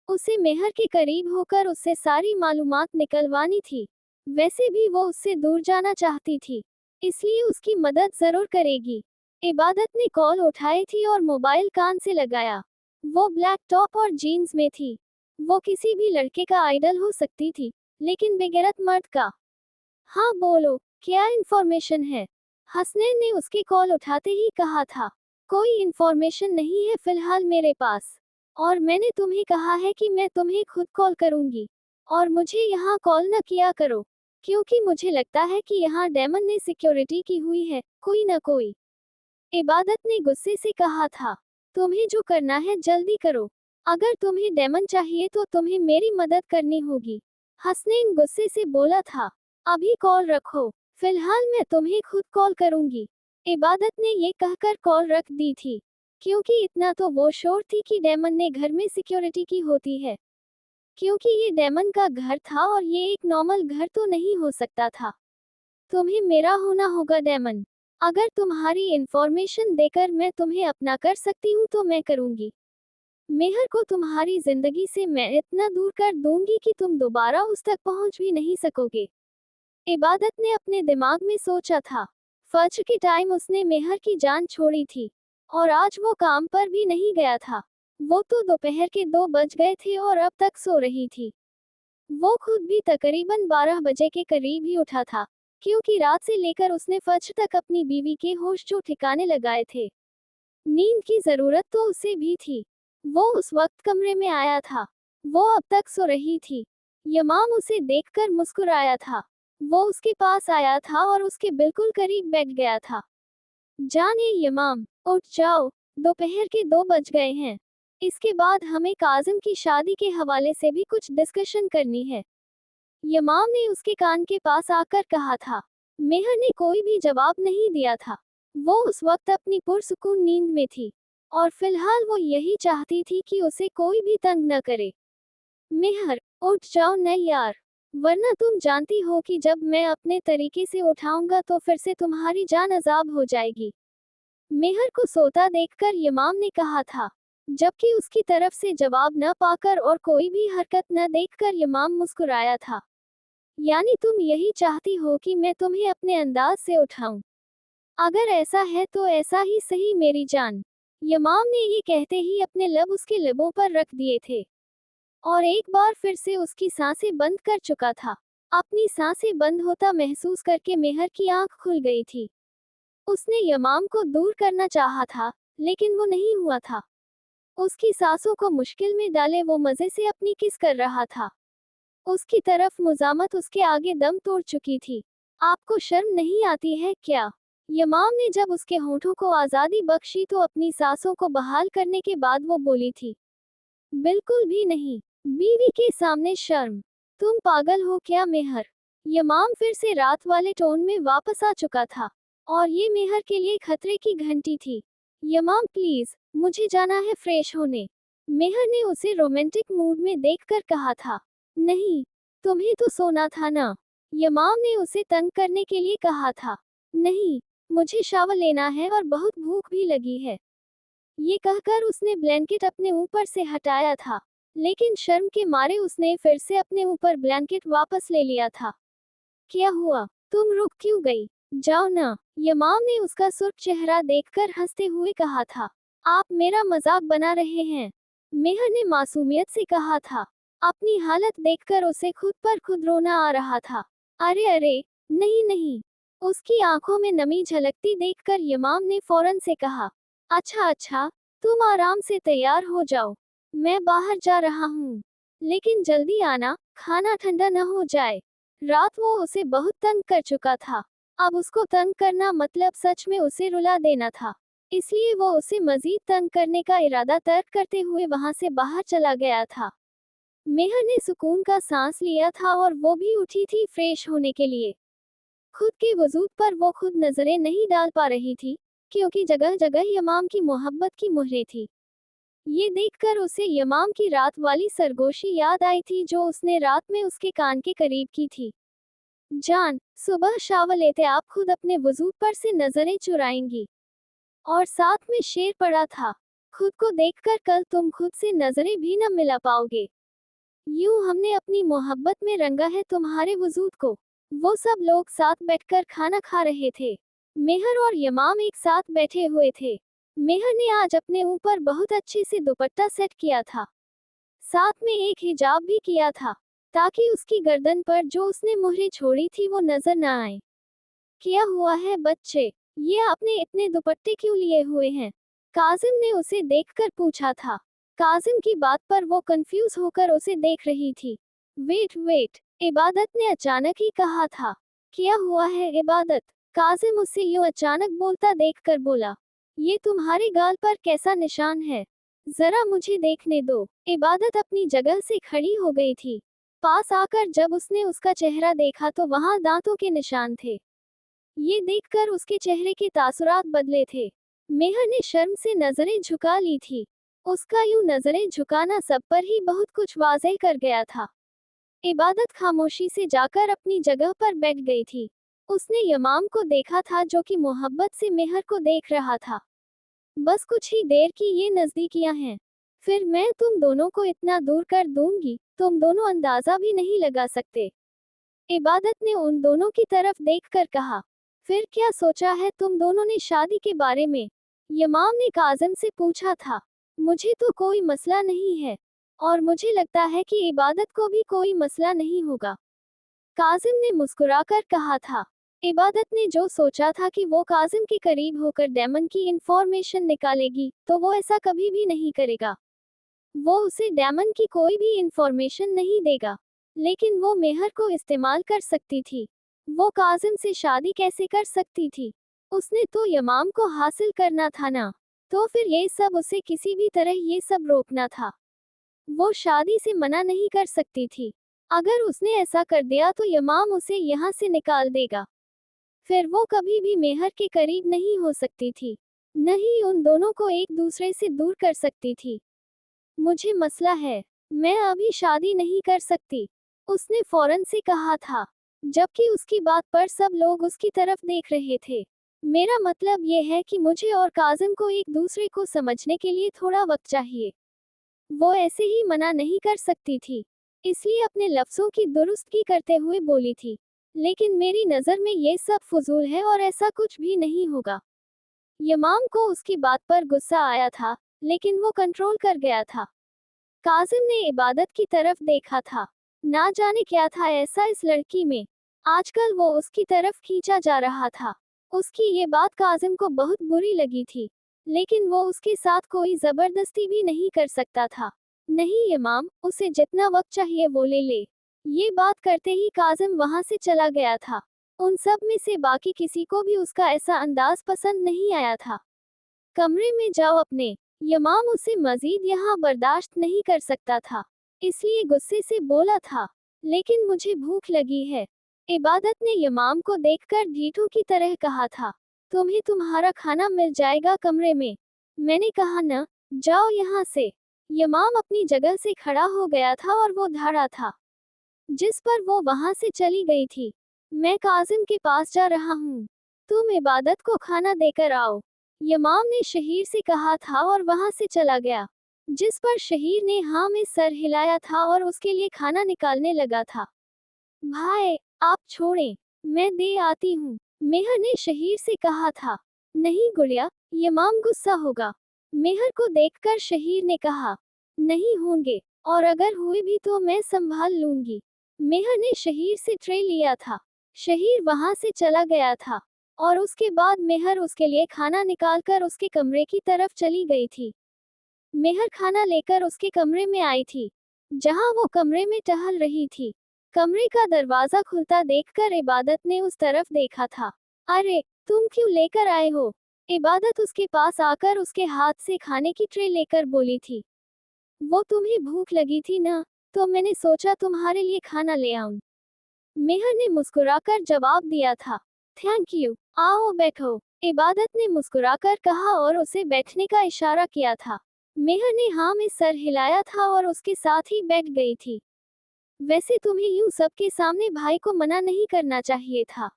उसे मेहर के करीब होकर उससे सारी मालूमात निकलवानी थी। वैसे भी वो उससे दूर जाना चाहती थी, इसलिए उसकी मदद जरूर करेगी। इबादत ने कॉल उठाई थी और मोबाइल कान से लगाया। वो ब्लैक टॉप और जीन्स में थी। वो किसी भी लड़के का आइडल हो सकती थी, लेकिन बेगैरत मर्द का। हाँ बोलो, क्या इन्फॉर्मेशन है? हसनैन ने उसकी कॉल उठाते ही कहा था। कोई इन्फॉर्मेशन नहीं है फिलहाल मेरे पास, और मैंने तुम्हें कहा है कि मैं तुम्हें खुद कॉल करूंगी, और मुझे यहाँ कॉल न किया करो, क्योंकि मुझे लगता है कि यहाँ डेमन ने सिक्योरिटी की हुई है, कोई न कोई। इबादत ने गुस्से से कहा था। तुम्हें जो करना है जल्दी करो। अगर तुम्हें डेमन चाहिए तो तुम्हें मेरी मदद करनी होगी। हसनैन गुस्से से बोला था। अभी कॉल रखो, फिलहाल मैं तुम्हें खुद कॉल करूंगी। इबादत ने ये कहकर कॉल रख दी थी, क्योंकि इतना तो वो श्योर थी कि डेमन ने घर में सिक्योरिटी की होती है, क्योंकि ये डेमन का घर था और ये एक नॉर्मल घर तो नहीं हो सकता था। तुम्हें मेरा होना होगा डेमन। अगर तुम्हारी इंफॉर्मेशन देकर मैं तुम्हें अपना कर सकती हूँ तो मैं करूंगी। मेहर को तुम्हारी जिंदगी से मैं इतना दूर कर दूंगी कि तुम दोबारा उस तक पहुंच भी नहीं सकोगे। इबादत ने अपने दिमाग में सोचा था। फज्र के टाइम उसने मेहर की जान छोड़ी थी, और आज वो काम पर भी नहीं गया था। वो तो दोपहर के 2 बज गए थे और अब तक सो रही थी। वो खुद भी तकरीबन 12 बजे के करीब ही उठा था, क्योंकि रात से लेकर उसने फज्र तक अपनी बीवी के होश जो ठिकाने लगाए थे। नींद की जरूरत तो उसे भी थी। वो उस वक्त कमरे में आया था। वो अब तक सो रही थी। यमाम उसे देखकर मुस्कुराया था। वो उसके पास आया था और उसके बिल्कुल करीब बैठ गया था। जाने यमाम, उठ जाओ, दोपहर के 2 बज गए हैं। इसके बाद हमें काजिम की शादी के हवाले से भी कुछ डिस्कशन करनी है। यमाम ने उसके कान के पास आकर कहा था। मेहर ने कोई भी जवाब नहीं दिया था। वो उस वक्त अपनी पुरसुकून नींद में थी, और फिलहाल वो यही चाहती थी कि उसे कोई भी तंग न करे। मेहर, उठ जाओ न यार, वरना तुम जानती हो कि जब मैं अपने तरीके से उठाऊंगा तो फिर से तुम्हारी जान अजाब हो जाएगी। मेहर को सोता देखकर यमाम ने कहा था, जबकि उसकी तरफ से जवाब न पाकर और कोई भी हरकत न देखकर यमाम मुस्कुराया था। यानी तुम यही चाहती हो कि मैं तुम्हें अपने अंदाज से उठाऊं? अगर ऐसा है तो ऐसा ही सही मेरी जान। यमाम ने ये कहते ही अपने लब उसके लबों पर रख दिए थे, और एक बार फिर से उसकी सांसें बंद कर चुका था। अपनी सांसें बंद होता महसूस करके मेहर की आंख खुल गई थी। उसने यमाम को दूर करना चाहा था, लेकिन वो नहीं हुआ था। उसकी सांसों को मुश्किल में डाले वो मजे से अपनी किस कर रहा था। उसकी तरफ मुजामत उसके आगे दम तोड़ चुकी थी। आपको शर्म नहीं आती है क्या? यमाम ने जब उसके होठों को आजादी बख्शी तो अपनी सांसों को बहाल करने के बाद वो बोली थी, बिल्कुल भी नहीं। बीवी के सामने शर्म। तुम पागल हो क्या मेहर? यमाम फिर से रात वाले टोन में वापस आ चुका था, और ये मेहर के लिए खतरे की घंटी थी। यमाम प्लीज, मुझे जाना है फ्रेश होने। मेहर ने उसे रोमांटिक मूड में देखकर कहा था। नहीं, तुम्हें तो सोना था ना। यमाम ने उसे तंग करने के लिए कहा था। नहीं, मुझे शावर लेना है और बहुत भूख भी लगी है। ये कहकर उसने ब्लैंकेट अपने ऊपर से हटाया था, लेकिन शर्म के मारे उसने फिर से अपने ऊपर ब्लैंकेट वापस ले लिया था। क्या हुआ? तुम रुक क्यों गई? जाओ ना। यमाम ने उसका सुर्ख चेहरा देखकर हंसते हुए कहा था। आप मेरा मजाक बना रहे हैं? मेहर ने मासूमियत से कहा था। अपनी हालत देखकर उसे खुद पर खुद रोना आ रहा था। अरे अरे, नहीं नहीं। उसकी आंखों में नमी झलकती देखकर यमाम ने फौरन से कहा, अच्छा अच्छा, तुम आराम से तैयार हो जाओ, मैं बाहर जा रहा हूँ। लेकिन जल्दी आना, खाना ठंडा न हो जाए। रात वो उसे बहुत तंग कर चुका था। अब उसको तंग करना मतलब सच में उसे रुला देना था। इसलिए वो उसे मजीद तंग करने का इरादा तर्क करते हुए वहां से बाहर चला गया था। मेहर ने सुकून का सांस लिया था और वो भी उठी थी फ्रेश होने के लिए। खुद के वजूद पर वो खुद नजरें नहीं डाल पा रही थी, क्योंकि जगह जगह यमाम की मोहब्बत की मुहरें थी। ये देखकर उसे यमाम की रात वाली सरगोशी याद आई थी जो उसने रात में उसके कान के करीब की थी। जान, सुबह शावर लेते आप खुद अपने वजूद पर से नजरें चुराएंगी। और साथ में शेर पड़ा था, खुद को देखकर कल तुम खुद से नजरें भी न मिला पाओगे। यूं हमने अपनी मोहब्बत में रंगा है तुम्हारे वजूद को। वो सब लोग साथ बैठकर खाना खा रहे थे। मेहर और यमाम एक साथ बैठे हुए थे। मेहर ने आज अपने ऊपर बहुत अच्छे से दुपट्टा सेट किया था। साथ में एक हिजाब भी किया था, ताकि उसकी गर्दन पर जो उसने मुहरें छोड़ी थी वो नजर न आए। क्या हुआ है बच्चे? ये आपने इतने दुपट्टे क्यों लिए हुए हैं? काजिम ने उसे देखकर पूछा था। काजिम की बात पर वो कंफ्यूज होकर उसे देख रही थी। वेट, इबादत ने अचानक ही कहा था। क्या हुआ है इबादत? काजिम उसे यूं अचानक बोलता देखकर बोला, ये तुम्हारे गाल पर कैसा निशान है? जरा मुझे देखने दो। इबादत अपनी जगह से खड़ी हो गई थी। पास आकर जब उसने उसका चेहरा देखा तो वहां दांतों के निशान थे। ये देखकर उसके चेहरे के तासुरात बदले थे। मेहर ने शर्म से नजरें झुका ली थी। उसका यूं नजरें झुकाना सब पर ही बहुत कुछ वाज़ेह कर गया था। इबादत खामोशी से जाकर अपनी जगह पर बैठ गई थी। उसने यमाम को देखा था जो कि मोहब्बत से मेहर को देख रहा था। बस कुछ ही देर की ये नजदीकियां हैं, फिर मैं तुम दोनों को इतना दूर कर दूंगी, तुम दोनों अंदाजा भी नहीं लगा सकते। इबादत ने उन दोनों की तरफ देखकर कहा, फिर क्या सोचा है तुम दोनों ने शादी के बारे में? यमाम ने काजिम से पूछा था। मुझे तो कोई मसला नहीं है, और मुझे लगता है कि इबादत को भी कोई मसला नहीं होगा, काजिम ने मुस्कुराकर कहा था। इबादत ने जो सोचा था कि वो काजिम के करीब होकर डेमन की इंफॉर्मेशन निकालेगी, तो वो ऐसा कभी भी नहीं करेगा। वो उसे डेमन की कोई भी इंफॉर्मेशन नहीं देगा, लेकिन वो मेहर को इस्तेमाल कर सकती थी। वो काजिम से शादी कैसे कर सकती थी? उसने तो यमाम को हासिल करना था ना। तो फिर ये सब उसे किसी भी तरह ये सब रोकना था। वो शादी से मना नहीं कर सकती थी। अगर उसने ऐसा कर दिया तो यमाम उसे यहाँ से निकाल देगा। फिर वो कभी भी मेहर के करीब नहीं हो सकती थी, नहीं उन दोनों को एक दूसरे से दूर कर सकती थी। मुझे मसला है, मैं अभी शादी नहीं कर सकती, उसने फौरन से कहा था, जबकि उसकी बात पर सब लोग उसकी तरफ देख रहे थे। मेरा मतलब ये है कि मुझे और काजिम को एक दूसरे को समझने के लिए थोड़ा वक्त चाहिए। वो ऐसे ही मना नहीं कर सकती थी, इसलिए अपने लफ्जों की दुरुस्तगी करते हुए बोली थी, लेकिन मेरी नज़र में ये सब फजूल है और ऐसा कुछ भी नहीं होगा। यमाम को उसकी बात पर गुस्सा आया था, लेकिन वो कंट्रोल कर गया था। काजिम ने इबादत की तरफ देखा था। ना जाने क्या था ऐसा इस लड़की में, आजकल वो उसकी तरफ खींचा जा रहा था। उसकी ये बात काजिम को बहुत बुरी लगी थी, लेकिन वो उसके साथ कोई जबरदस्ती भी नहीं कर सकता था। नहीं इमाम, उसे जितना वक्त चाहिए वो ले ले। ये बात करते ही काजिम वहां से चला गया था। उन सब में से बाकी किसी को भी उसका ऐसा अंदाज पसंद नहीं आया था। कमरे में जाओ अपने। यमाम उसे मजीद यहाँ बर्दाश्त नहीं कर सकता था, इसलिए गुस्से से बोला था, लेकिन मुझे भूख लगी है। इबादत ने यमाम को देखकर ढीठू की तरह कहा था, तुम्हें तुम्हारा खाना मिल जाएगा कमरे में। मैंने कहा न, जाओ यहाँ से। यमाम अपनी जगह से खड़ा हो गया था और वो धाड़ा था जिस पर वो वहां से चली गई थी। मैं काजिम के पास जा रहा हूँ, तुम इबादत को खाना देकर आओ, यमाम ने शहीर से कहा था और वहां से चला गया। जिस पर शहीर ने हाँ में सर हिलाया था और उसके लिए खाना निकालने लगा था। भाई, आप छोड़ें, मैं दे आती हूँ, मेहर ने शहीर से कहा था। नहीं गुड़िया, यमाम गुस्सा होगा। मेहर को देखकर शहीर ने कहा, नहीं होंगे, और अगर हुए भी तो मैं संभाल लूंगी। मेहर ने शहीर से ट्रे लिया था। शहीर वहां से चला गया था और उसके बाद मेहर उसके लिए खाना निकालकर उसके कमरे की तरफ चली गई थी। मेहर खाना लेकर उसके कमरे में आई थी, जहां वो कमरे में टहल रही थी। कमरे का दरवाजा खुलता देखकर इबादत ने उस तरफ देखा था। अरे, तुम क्यों लेकर आए हो? इबादत उसके पास आकर उसके हाथ से खाने की ट्रे लेकर बोली थी। वो तुम्हें भूख लगी थी ना, तो मैंने सोचा तुम्हारे लिए खाना ले आऊं। मेहर ने मुस्कुराकर जवाब दिया था। थैंक यू, आओ बैठो, इबादत ने मुस्कुराकर कहा और उसे बैठने का इशारा किया था। मेहर ने हाँ में सर हिलाया था और उसके साथ ही बैठ गई थी। वैसे तुम्हें यूं सबके सामने भाई को मना नहीं करना चाहिए था।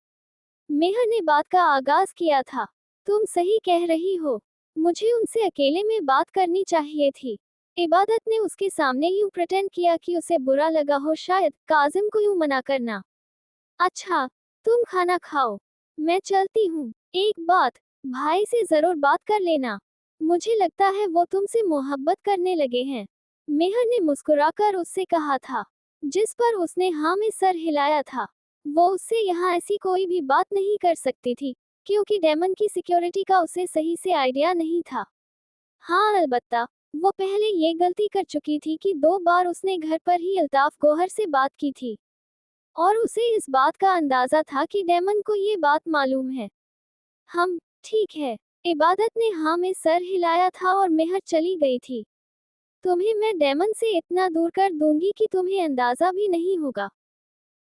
मेहर ने बात का आगाज किया था। तुम सही कह रही हो, मुझे उनसे अकेले में बात करनी चाहिए थी। इबादत ने उसके सामने यूं प्रिटेंड किया कि उसे बुरा लगा हो शायद, काजिम को यूं मना करना। अच्छा, तुम खाना खाओ, मैं चलती हूँ। एक बात, भाई से जरूर बात कर लेना, मुझे लगता है वो तुमसे मोहब्बत करने लगे हैं। मेहर ने मुस्कुराकर उससे कहा था, जिस पर उसने हाँ में सर हिलाया था। वो उससे यहाँ ऐसी कोई भी बात नहीं कर सकती थी, क्योंकि डेमन की सिक्योरिटी का उसे सही से आइडिया नहीं था। हाँ अलबत्ता, वो पहले ये गलती कर चुकी थी कि 2 बार उसने घर पर ही अल्ताफ गौहर से बात की थी, और उसे इस बात का अंदाजा था कि डेमन को ये बात मालूम है। हम, ठीक है, इबादत ने हाँ में सर हिलाया था और मेहर चली गई थी। तुम्हें मैं डेमन से इतना दूर कर दूंगी कि तुम्हें अंदाजा भी नहीं होगा,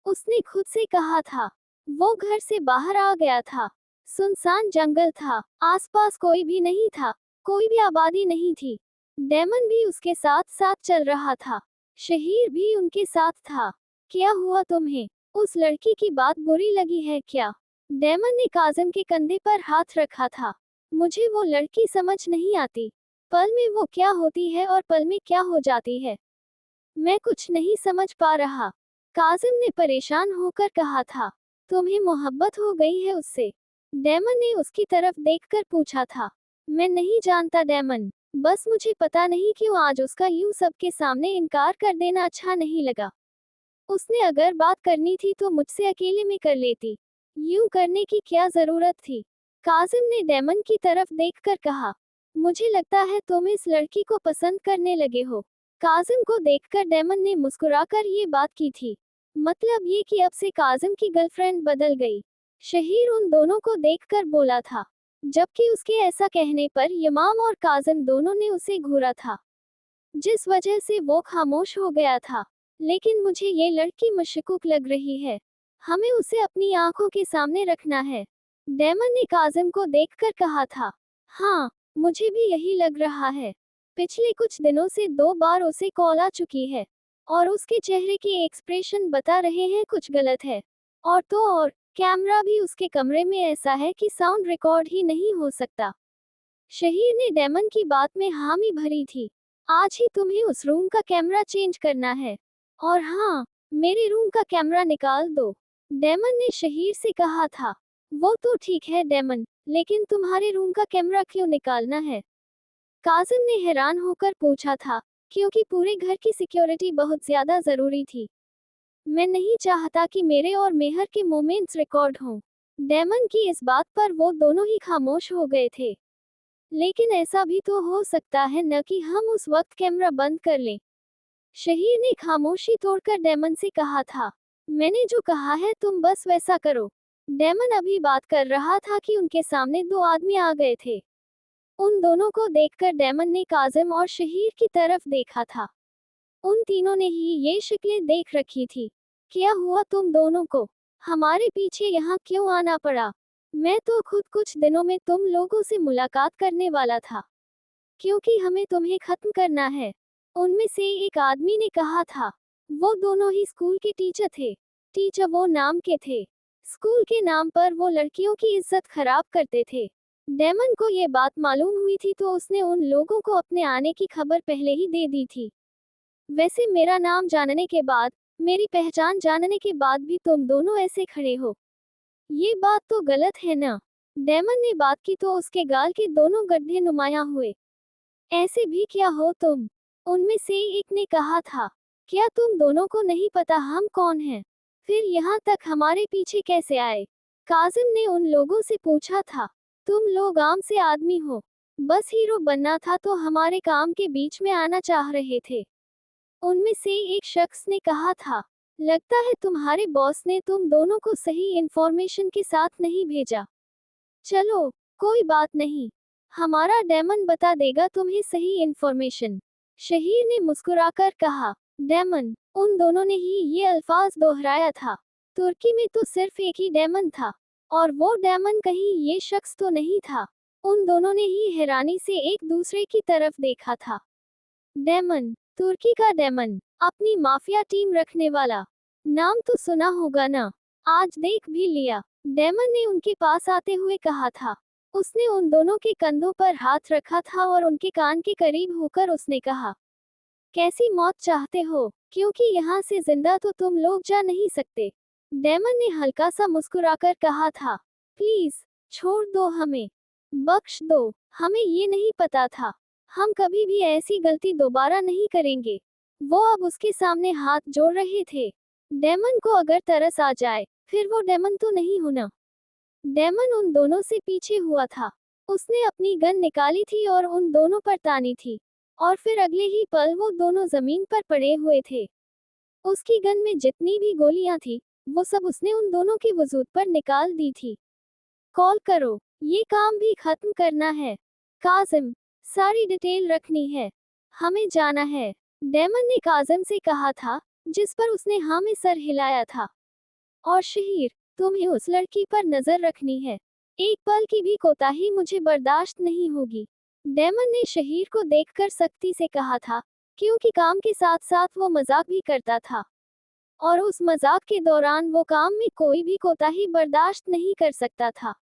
उसने खुद से कहा था। वो घर से बाहर आ गया था। सुनसान जंगल था, आसपास कोई भी नहीं था, कोई भी आबादी नहीं थी। डेमन भी उसके साथ साथ चल रहा था, शहीर भी उनके साथ था। क्या हुआ तुम्हें? उस लड़की की बात बुरी लगी है क्या? डेमन ने काजिम के कंधे पर हाथ रखा था। मुझे वो लड़की समझ नहीं आती, पल में वो क्या होती है और पल में क्या हो जाती है, मैं कुछ नहीं समझ पा रहा। काजिम ने परेशान होकर कहा था। तुम्हें मोहब्बत हो गई है उससे? डेमन ने उसकी तरफ देखकर पूछा था। मैं नहीं जानता डेमन, बस मुझे पता नहीं क्यों आज उसका यूं सबके सामने इनकार कर देना अच्छा नहीं लगा। उसने अगर बात करनी थी तो मुझसे अकेले में कर लेती, यूं करने की क्या जरूरत थी? काजिम ने डेमन की तरफ देखकर कहा। मुझे लगता है तुम इस लड़की को पसंद करने लगे हो। काजिम को देखकर डेमन ने मुस्कुराकर ये बात की थी, मतलब ये कि अब से काजिम की गर्लफ्रेंड बदल गई। शहीर उन दोनों को देखकर बोला था, जबकि उसके ऐसा कहने पर यमाम और काजिम दोनों ने उसे घूरा था, जिस वजह से वो खामोश हो गया था। लेकिन मुझे ये लड़की मशकूक लग रही है, हमें उसे अपनी आंखों के सामने रखना है, डेमन ने काजिम को देखकर कहा था। हाँ, मुझे भी यही लग रहा है। पिछले कुछ दिनों से 2 बार उसे कॉल आ चुकी है, और उसके चेहरे के एक्सप्रेशन बता रहे हैं कुछ गलत है। और तो और, कैमरा भी उसके कमरे में ऐसा है कि साउंड रिकॉर्ड ही नहीं हो सकता। शहीर ने डेमन की बात में हामी भरी थी। आज ही तुम्हें उस रूम का कैमरा चेंज करना है, और हाँ, मेरे रूम का कैमरा निकाल दो, डेमन ने शहीर से कहा था। वो तो ठीक है डेमन, लेकिन तुम्हारे रूम का कैमरा क्यों निकालना है? काजिम ने हैरान होकर पूछा था, क्योंकि पूरे घर की सिक्योरिटी बहुत ज्यादा जरूरी थी। मैं नहीं चाहता कि मेरे और मेहर के मोमेंट्स रिकॉर्ड हों। डेमन की इस बात पर वो दोनों ही खामोश हो गए थे। लेकिन ऐसा भी तो हो सकता है न कि हम उस वक्त कैमरा बंद कर लें। शहीर ने खामोशी तोड़कर डेमन से कहा था, मैंने जो कहा है तुम बस वैसा करो। डेमन अभी बात कर रहा था कि उनके सामने दो आदमी आ गए थे। उन दोनों को देखकर डेमन ने काजिम और शहीर की तरफ देखा था। उन तीनों ने ही ये शक्लें देख रखी थी। क्या हुआ तुम दोनों को? हमारे पीछे यहाँ क्यों आना पड़ा? मैं तो खुद कुछ दिनों में तुम लोगों से मुलाकात करने वाला था, क्योंकि हमें तुम्हें खत्म करना है। उनमें से एक आदमी ने कहा था। वो दोनों ही स्कूल के टीचर थे। टीचर वो नाम के थे। स्कूल के नाम पर वो लड़कियों की इज्जत खराब करते थे। डेमन को ये बात मालूम हुई थी तो उसने उन लोगों को अपने आने की खबर पहले ही दे दी थी। वैसे मेरा नाम जानने के बाद, मेरी पहचान जानने के बाद भी तुम दोनों ऐसे खड़े हो, ये बात तो गलत है ना? डेमन ने बात की तो उसके गाल के दोनों गड्ढे नुमायां हुए। ऐसे भी क्या हो तुम? उनमें से एक ने कहा था। क्या तुम दोनों को नहीं पता हम कौन हैं? फिर यहाँ तक हमारे पीछे कैसे आए? काजिम ने उन लोगों से पूछा था। तुम लोग आम से आदमी हो, बस हीरो बनना था तो हमारे काम के बीच में आना चाह रहे थे। उनमें से एक शख्स ने कहा था, लगता है तुम्हारे बॉस ने तुम दोनों को सही इंफॉर्मेशन के साथ नहीं भेजा। चलो, कोई बात नहीं, हमारा डेमन बता देगा तुम्हें सही इंफॉर्मेशन। शहीर ने मुस्कुराकर कहा। डेमन, उन दोनों ने ही ये अल्फाज दोहराया था। तुर्की में तो सिर्फ एक ही डेमन था, और वो डेमन कहीं ये शख्स तो नहीं था। उन दोनों ने ही हैरानी से एक दूसरे की तरफ देखा था। डेमन, तुर्की का डेमन, अपनी माफिया टीम रखने वाला, नाम तो सुना होगा ना? आज देख भी लिया, डेमन ने उनके पास आते हुए कहा था। उसने उन दोनों के कंधों पर हाथ रखा था और उनके कान के करीब होकर उसने कहा, कैसी मौत चाहते हो, क्योंकि यहाँ से जिंदा तो तुम लोग जा नहीं सकते। डेमन ने हल्का सा मुस्कुराकर कहा था, प्लीज, छोड़ दो हमें, बख्श दो, हमें ये नहीं पता था, हम कभी भी ऐसी गलती दोबारा नहीं करेंगे। वो अब उसके सामने हाथ जोड़ रहे थे। डेमन को अगर तरस आ जाए, फिर वो डेमन तो नहीं होना। डेमन उन दोनों से पीछे हुआ था। उसने अपनी गन निकाली थी और उन दोनों पर तानी थी, और फिर अगले ही पल वो दोनों जमीन पर पड़े हुए थे। उसकी गन में जितनी भी गोलियां थी, वो सब उसने उन दोनों के वजूद पर निकाल दी थी। कॉल करो, ये काम भी खत्म करना है। काजिम, सारी डिटेल रखनी है, हमें जाना है। डेमन ने काजिम से कहा था, जिस पर उसने हाँ में सर हिलाया था। और शहीर, तुम्हें उस लड़की पर नजर रखनी है। एक पल की भी कोताही मुझे बर्दाश्त नहीं होगी। डेमन ने शहीर को देखकर सख्ती से कहा था, क्योंकि काम के साथ साथ वो मजाक भी करता था, और उस मजाक के दौरान वो काम में कोई भी कोताही बर्दाश्त नहीं कर सकता था।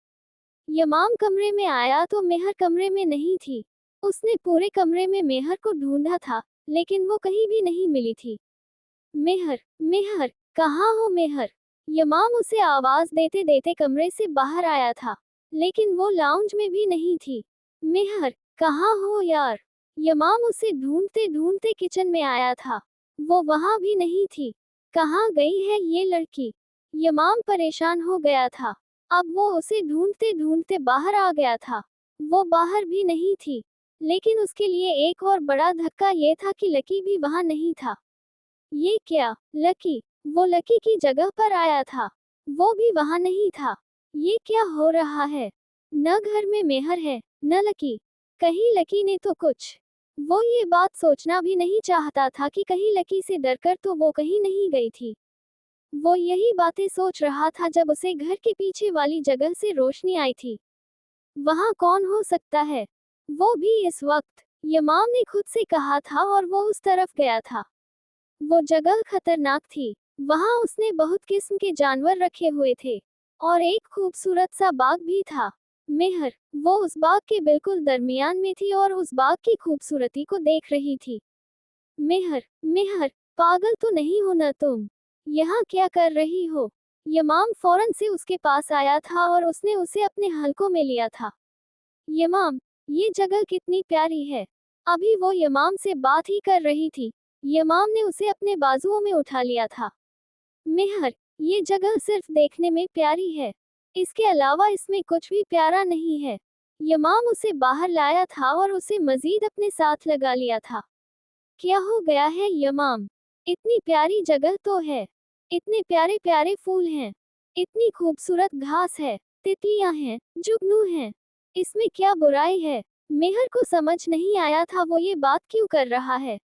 यमाम कमरे में आया तो मेहर कमरे में नहीं थी। उसने पूरे कमरे में मेहर को ढूंढा था, लेकिन वो कहीं भी नहीं मिली थी। मेहर, मेहर, कहाँ हो मेहर? यमाम उसे आवाज देते देते कमरे से बाहर आया था, लेकिन वो लाउंज में भी नहीं थी। मेहर, कहाँ हो यार? यमाम उसे ढूंढते ढूंढते किचन में आया था। वो वहां भी नहीं थी। कहाँ गई है ये लड़की? यमाम परेशान हो गया था। अब वो उसे ढूंढते ढूंढते बाहर आ गया था। वो बाहर भी नहीं थी, लेकिन उसके लिए एक और बड़ा धक्का ये था कि लकी भी वहां नहीं था। ये क्या? लकी, वो लकी की जगह पर आया था, वो भी वहां नहीं था। ये क्या हो रहा है? न घर में मेहर है, न लकी। कहीं लकी ने तो कुछ। वो ये बात सोचना भी नहीं चाहता था कि कहीं लकी से डरकर तो वो कहीं नहीं गई थी। वो यही बातें सोच रहा था जब उसे घर के पीछे वाली जगह से रोशनी आई थी। वहां कौन हो सकता है? वो भी इस वक्त, यमाम ने खुद से कहा था, और वो उस तरफ गया था। वो जगह खतरनाक थी। वहां उसने बहुत किस्म के जानवर रखे हुए थे, और एक खूबसूरत सा बाग भी था। मेहर, वो उस बाग के बिल्कुल दरमियान में थी और उस बाग की खूबसूरती को देख रही थी। मेहर, मेहर, पागल तो नहीं हो ना तुम? यहाँ क्या कर रही हो? यमाम फौरन से उसके पास आया था और उसने उसे अपने हलकों में लिया था। यमाम, ये जगह कितनी प्यारी है। अभी वो यमाम से बात ही कर रही थी, यमाम ने उसे अपने बाजुओं में उठा लिया था। मेहर, ये जगह सिर्फ देखने में प्यारी है, इसके अलावा इसमें कुछ भी प्यारा नहीं है। यमाम उसे बाहर लाया था और उसे मजीद अपने साथ लगा लिया था। क्या हो गया है यमाम? इतनी प्यारी जगह तो है, इतने प्यारे प्यारे फूल हैं, इतनी खूबसूरत घास है, तितलियां हैं, जुगनू हैं, इसमें क्या बुराई है? मेहर को समझ नहीं आया था वो ये बात क्यों कर रहा है।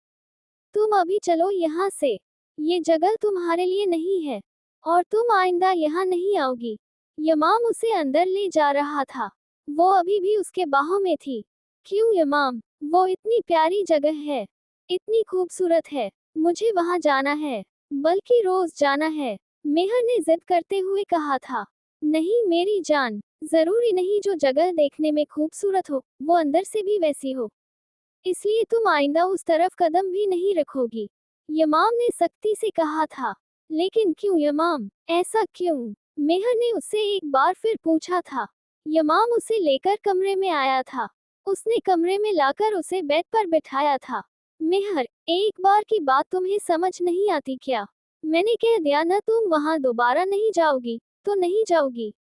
तुम अभी चलो यहाँ से, ये जगह तुम्हारे लिए नहीं है, और तुम आइंदा यहाँ नहीं आओगी। यमाम उसे अंदर ले जा रहा था। वो अभी भी उसके बाहों में थी। क्यों यमाम? वो इतनी प्यारी जगह है, इतनी खूबसूरत है, मुझे वहां जाना है, बल्कि रोज जाना है, मेहर ने जिद करते हुए कहा था। नहीं मेरी जान, जरूरी नहीं जो जगह देखने में खूबसूरत हो, वो अंदर से भी वैसी हो, इसलिए तुम आइंदा उस तरफ कदम भी नहीं रखोगी। यमाम ने सख्ती से कहा था। लेकिन क्यों यमाम, ऐसा क्यों? मेहर ने उससे एक बार फिर पूछा था। यमाम उसे लेकर कमरे में आया था। उसने कमरे में लाकर उसे बेड पर बिठाया था। मेहर, एक बार की बात तुम्हें समझ नहीं आती क्या? मैंने कह दिया न तुम वहां दोबारा नहीं जाओगी, तो नहीं जाओगी।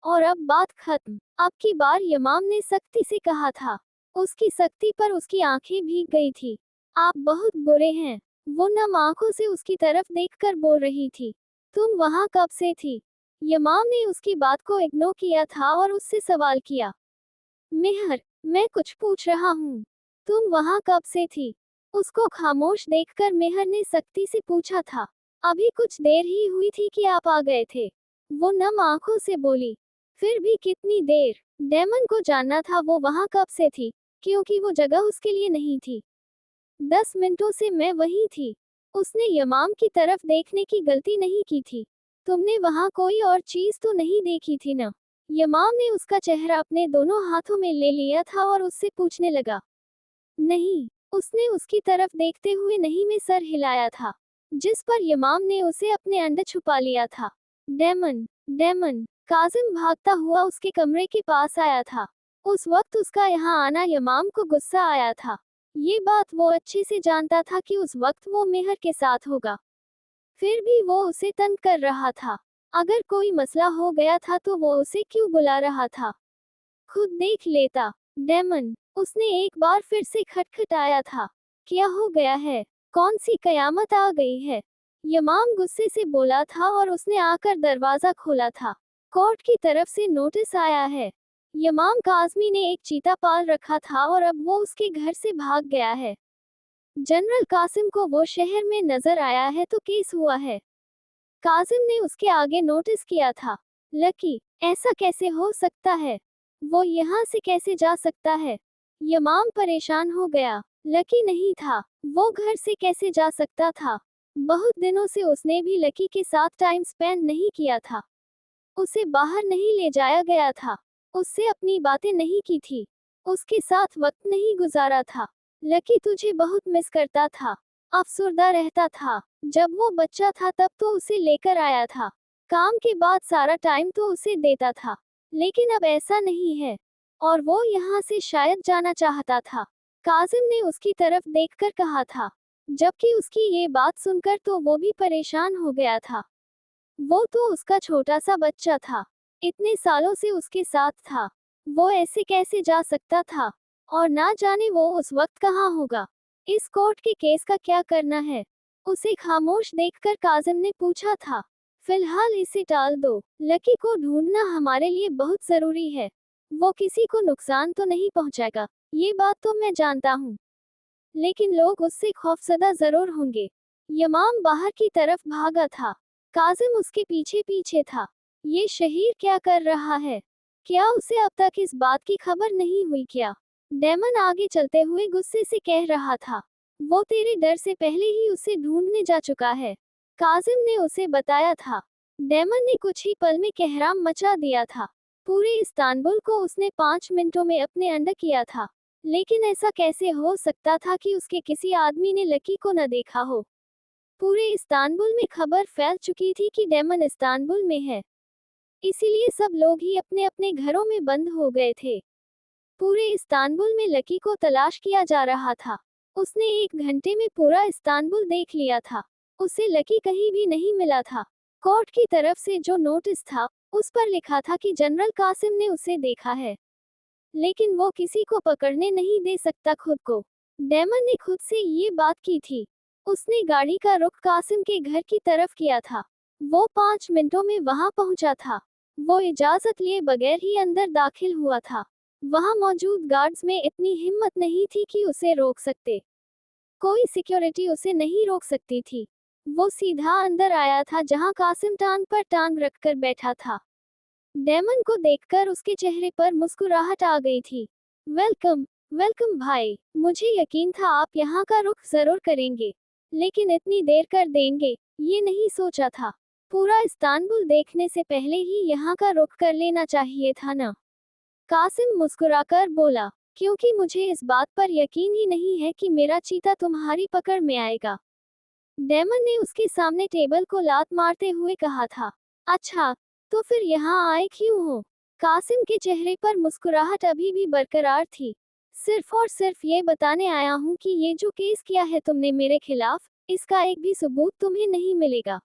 और अब बात खत्म। अब की बार यमाम ने सख्ती से कहा था। उसकी सख्ती पर उसकी आंखें भीग गई थी। आप बहुत बुरे हैं। वो नम आंखों से उसकी तरफ देखकर बोल रही थी। तुम वहां कब से थी? यमाम ने उसकी बात को इग्नोर किया था और उससे सवाल किया। मेहर, मैं कुछ पूछ रहा हूँ। तुम वहां कब से थी? उसको खामोश देखकर मेहर ने सख्ती से पूछा था। अभी कुछ देर ही हुई थी कि आप आ गए थे। वो नम आंखों से बोली। फिर भी कितनी देर? डेमन को जानना था वो वहां कब से थी, क्योंकि वो जगह उसके लिए नहीं थी। 10 मिनटों से मैं वहीं थी। उसने यमाम की तरफ देखने की गलती नहीं की थी। तुमने वहां कोई और चीज तो नहीं देखी थी ना? यमाम ने उसका चेहरा अपने दोनों हाथों में ले लिया था और उससे पूछने लगा। नहीं, उसने उसकी तरफ देखते हुए नहीं में सर हिलाया था, जिस पर यमाम ने उसे अपने अंदर छुपा लिया था। डेमन, डेमन, काजिम भागता हुआ उसके कमरे के पास आया था। उस वक्त उसका यहाँ आना यमाम को गुस्सा आया था। ये बात वो अच्छे से जानता था कि उस वक्त वो मेहर के साथ होगा। फिर भी वो उसे तंग कर रहा था। अगर कोई मसला हो गया था तो वो उसे क्यों बुला रहा था? खुद देख लेता। डेमन, उसने एक बार फिर से खटखटाया था। क्या हो गया है? कौन सी कयामत आ गई है? यमाम गुस्से से बोला था और उसने आकर दरवाजा खोला था। कोर्ट की तरफ से नोटिस आया है। यमाम काज़मी ने एक चीता पाल रखा था और अब वो उसके घर से भाग गया है। जनरल कासिम को वो शहर में नजर आया है तो केस हुआ है। काजिम ने उसके आगे नोटिस किया था। लकी, ऐसा कैसे हो सकता है? वो यहाँ से कैसे जा सकता है? यमाम परेशान हो गया। लकी नहीं था, वो घर से कैसे जा सकता था? बहुत दिनों से उसने भी लकी के साथ टाइम स्पेंड नहीं किया था। उसे बाहर नहीं ले जाया गया था, उससे अपनी बातें नहीं की थी, उसके साथ वक्त नहीं गुजारा था। लकी तुझे बहुत मिस करता था, अफसुर्दा रहता था। जब वो बच्चा था तब तो उसे लेकर आया था, काम के बाद सारा टाइम तो उसे देता था, लेकिन अब ऐसा नहीं है, और वो यहाँ से शायद जाना चाहता था। काजिम ने उसकी तरफ देखकर कहा था, जबकि उसकी ये बात सुनकर तो वो भी परेशान हो गया था। वो तो उसका छोटा सा बच्चा था, इतने सालों से उसके साथ था, वो ऐसे कैसे जा सकता था? और ना जाने वो उस वक्त कहाँ होगा। इस कोर्ट के केस का क्या करना है? उसे खामोश देखकर काजिम ने पूछा था। फिलहाल इसे टाल दो, लकी को ढूंढना हमारे लिए बहुत जरूरी है। वो किसी को नुकसान तो नहीं पहुंचाएगा, ये बात तो मैं जानता हूँ, लेकिन लोग उससे खौफजदा जरूर होंगे। यमाम बाहर की तरफ भागा था। काजिम उसके पीछे पीछे था। ये शहीर क्या कर रहा है? क्या उसे अब तक इस बात की खबर नहीं हुई क्या? डेमन आगे चलते हुए गुस्से से कह रहा था। वो तेरे डर से पहले ही उसे ढूंढने जा चुका है, काजिम ने उसे बताया था। डेमन ने कुछ ही पल में कहराम मचा दिया था। पूरे इस्तांबुल को उसने 5 मिनटों में अपने अंडर किया था। लेकिन ऐसा कैसे हो सकता था कि उसके किसी आदमी ने लकी को न देखा हो? पूरे इस्तांबुल में खबर फैल चुकी थी कि डेमन इस्तांबुल में है, इसीलिए सब लोग ही अपने अपने घरों में बंद हो गए थे। पूरे इस्तांबुल में लकी को तलाश किया जा रहा था। उसने 1 घंटे में पूरा इस्तांबुल देख लिया था, उसे लकी कहीं भी नहीं मिला था। कोर्ट की तरफ से जो नोटिस था, उस पर लिखा था कि जनरल कासिम ने उसे देखा है, लेकिन वो किसी को पकड़ने नहीं दे सकता खुद को। डेमन ने खुद से ये बात की थी। उसने गाड़ी का रुख कासिम के घर की तरफ किया था। वो 5 मिनटों में वहां पहुंचा था। वो इजाजत लिए बगैर ही अंदर दाखिल हुआ था। वहां मौजूद गार्ड्स में इतनी हिम्मत नहीं थी कि उसे रोक सकते। कोई सिक्योरिटी उसे नहीं रोक सकती थी। वो सीधा अंदर आया था जहां कासिम टांग पर टांग रखकर बैठा था। डेमन को देखकर उसके चेहरे पर मुस्कुराहट आ गई थी। वेलकम, वेलकम भाई। मुझे यकीन था आप यहाँ का रुख जरूर करेंगे, लेकिन इतनी देर कर देंगे ये नहीं सोचा था। पूरा इस्तांबुल देखने से पहले ही यहाँ का रुख कर लेना चाहिए था ना। कासिम मुस्कुराकर बोला, क्योंकि मुझे इस बात पर यकीन ही नहीं है कि मेरा चीता तुम्हारी पकड़ में आएगा। डेमन ने उसके सामने टेबल को लात मारते हुए कहा था। अच्छा, तो फिर यहाँ आए क्यों हो? कासिम के चेहरे पर मुस्कुराहट अभी भी बरकरार थी। सिर्फ और सिर्फ ये बताने आया हूँ कि ये जो केस किया है तुमने मेरे खिलाफ, इसका एक भी सबूत तुम्हें नहीं मिलेगा।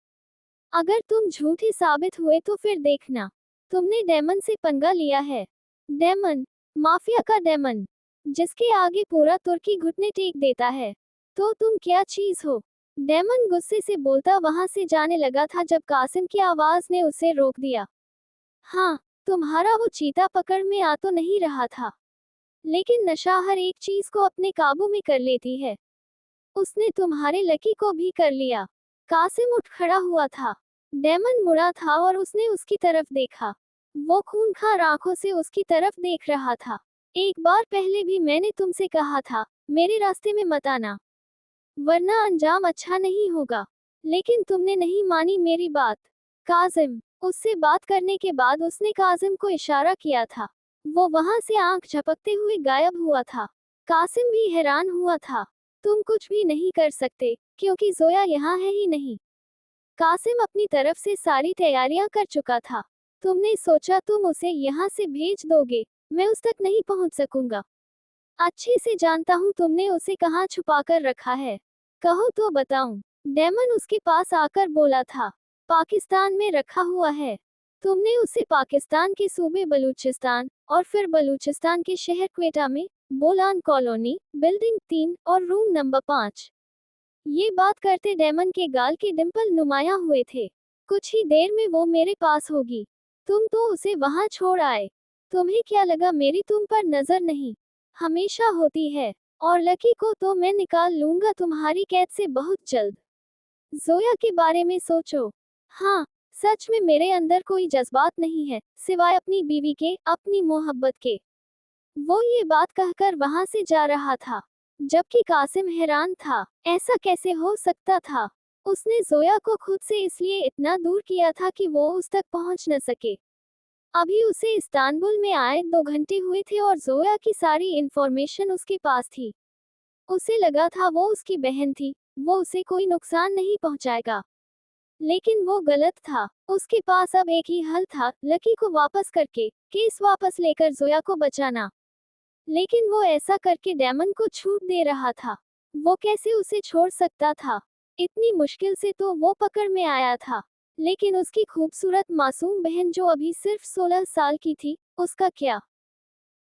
अगर तुम झूठे साबित हुए तो फिर देखना, तुमने डेमन से पंगा लिया है। डेमन, माफिया का डेमन, जिसके आगे पूरा तुर्की घुटने टेक देता है। तो तुम क्या चीज हो? डेमन गुस्से से बोलता वहां से जाने लगा था जब कासिम की आवाज ने उसे रोक दिया। हाँ, तुम्हारा वो चीता पकड़ में आ तो नहीं रहा था, लेकिन नशा हर एक चीज को अपने काबू में कर लेती है। उसने तुम्हारे लकी को भी कर लिया। कासिम उठ खड़ा हुआ था। डेमन मुड़ा था और उसने उसकी तरफ देखा। वो खूंखार आंखों से उसकी तरफ देख रहा था। एक बार पहले भी मैंने तुमसे कहा था, मेरे रास्ते में मत आना, वरना अंजाम अच्छा नहीं होगा। लेकिन तुमने नहीं मानी मेरी बात। काजिम, उससे बात करने के बाद उसने काजिम को इशारा किया था। वो वहां से आंख झपकते हुए गायब हुआ था। कासिम भी हैरान हुआ था। तुम कुछ भी नहीं कर सकते, क्योंकि जोया यहाँ है ही नहीं। कासिम अपनी तरफ से सारी तैयारियां कर चुका था। तुमने सोचा तुम उसे यहाँ से भेज दोगे, मैं उस तक नहीं पहुँच सकूंगा। अच्छे से जानता हूँ तुमने उसे कहाँ छुपा कर रखा है। कहो तो बताऊं। डेमन उसके पास आकर बोला था। पाकिस्तान में रखा हुआ है। तुमने उसे पाकिस्तान के सूबे बलूचिस्तान और फिर बलूचिस्तान के शहर क्वेटा में बोलान कॉलोनी, बिल्डिंग 3 और रूम नंबर 5। ये बात करते डेमन के गाल के डिंपल नुमाया हुए थे। कुछ ही देर में वो मेरे पास होगी। तुम तो उसे वहां छोड़ आए। तुम्हें क्या लगा मेरी तुम पर नजर नहीं? हमेशा होती है। और लकी को तो मैं निकाल लूंगा तुम्हारी कैद से बहुत जल्द। जोया के बारे में सोचो। हाँ, सच में मेरे अंदर कोई जज्बात नहीं है, सिवाय अपनी बीवी के, अपनी मोहब्बत के। वो ये बात कहकर वहां से जा रहा था, जबकि कासिम हैरान था, ऐसा कैसे हो सकता था? उसने जोया को खुद से इसलिए इतना दूर किया था कि वो उस तक पहुंच न सके। अभी उसे इस्तांबुल में आए 2 घंटे हुए थे और जोया की सारी इंफॉर्मेशन उसके पास थी। उसे लगा था वो उसकी बहन थी, वो उसे कोई नुकसान नहीं पहुंचाएगा। लेकिन वो गलत था। उसके पास अब एक ही हल था, लकी को वापस करके, केस वापस लेकर जोया को बचाना। लेकिन वो ऐसा करके डेमन को छूट दे रहा था। वो कैसे उसे छोड़ सकता था? इतनी मुश्किल से तो वो पकड़ में आया था। लेकिन उसकी खूबसूरत मासूम बहन जो अभी सिर्फ 16 साल की थी, उसका क्या?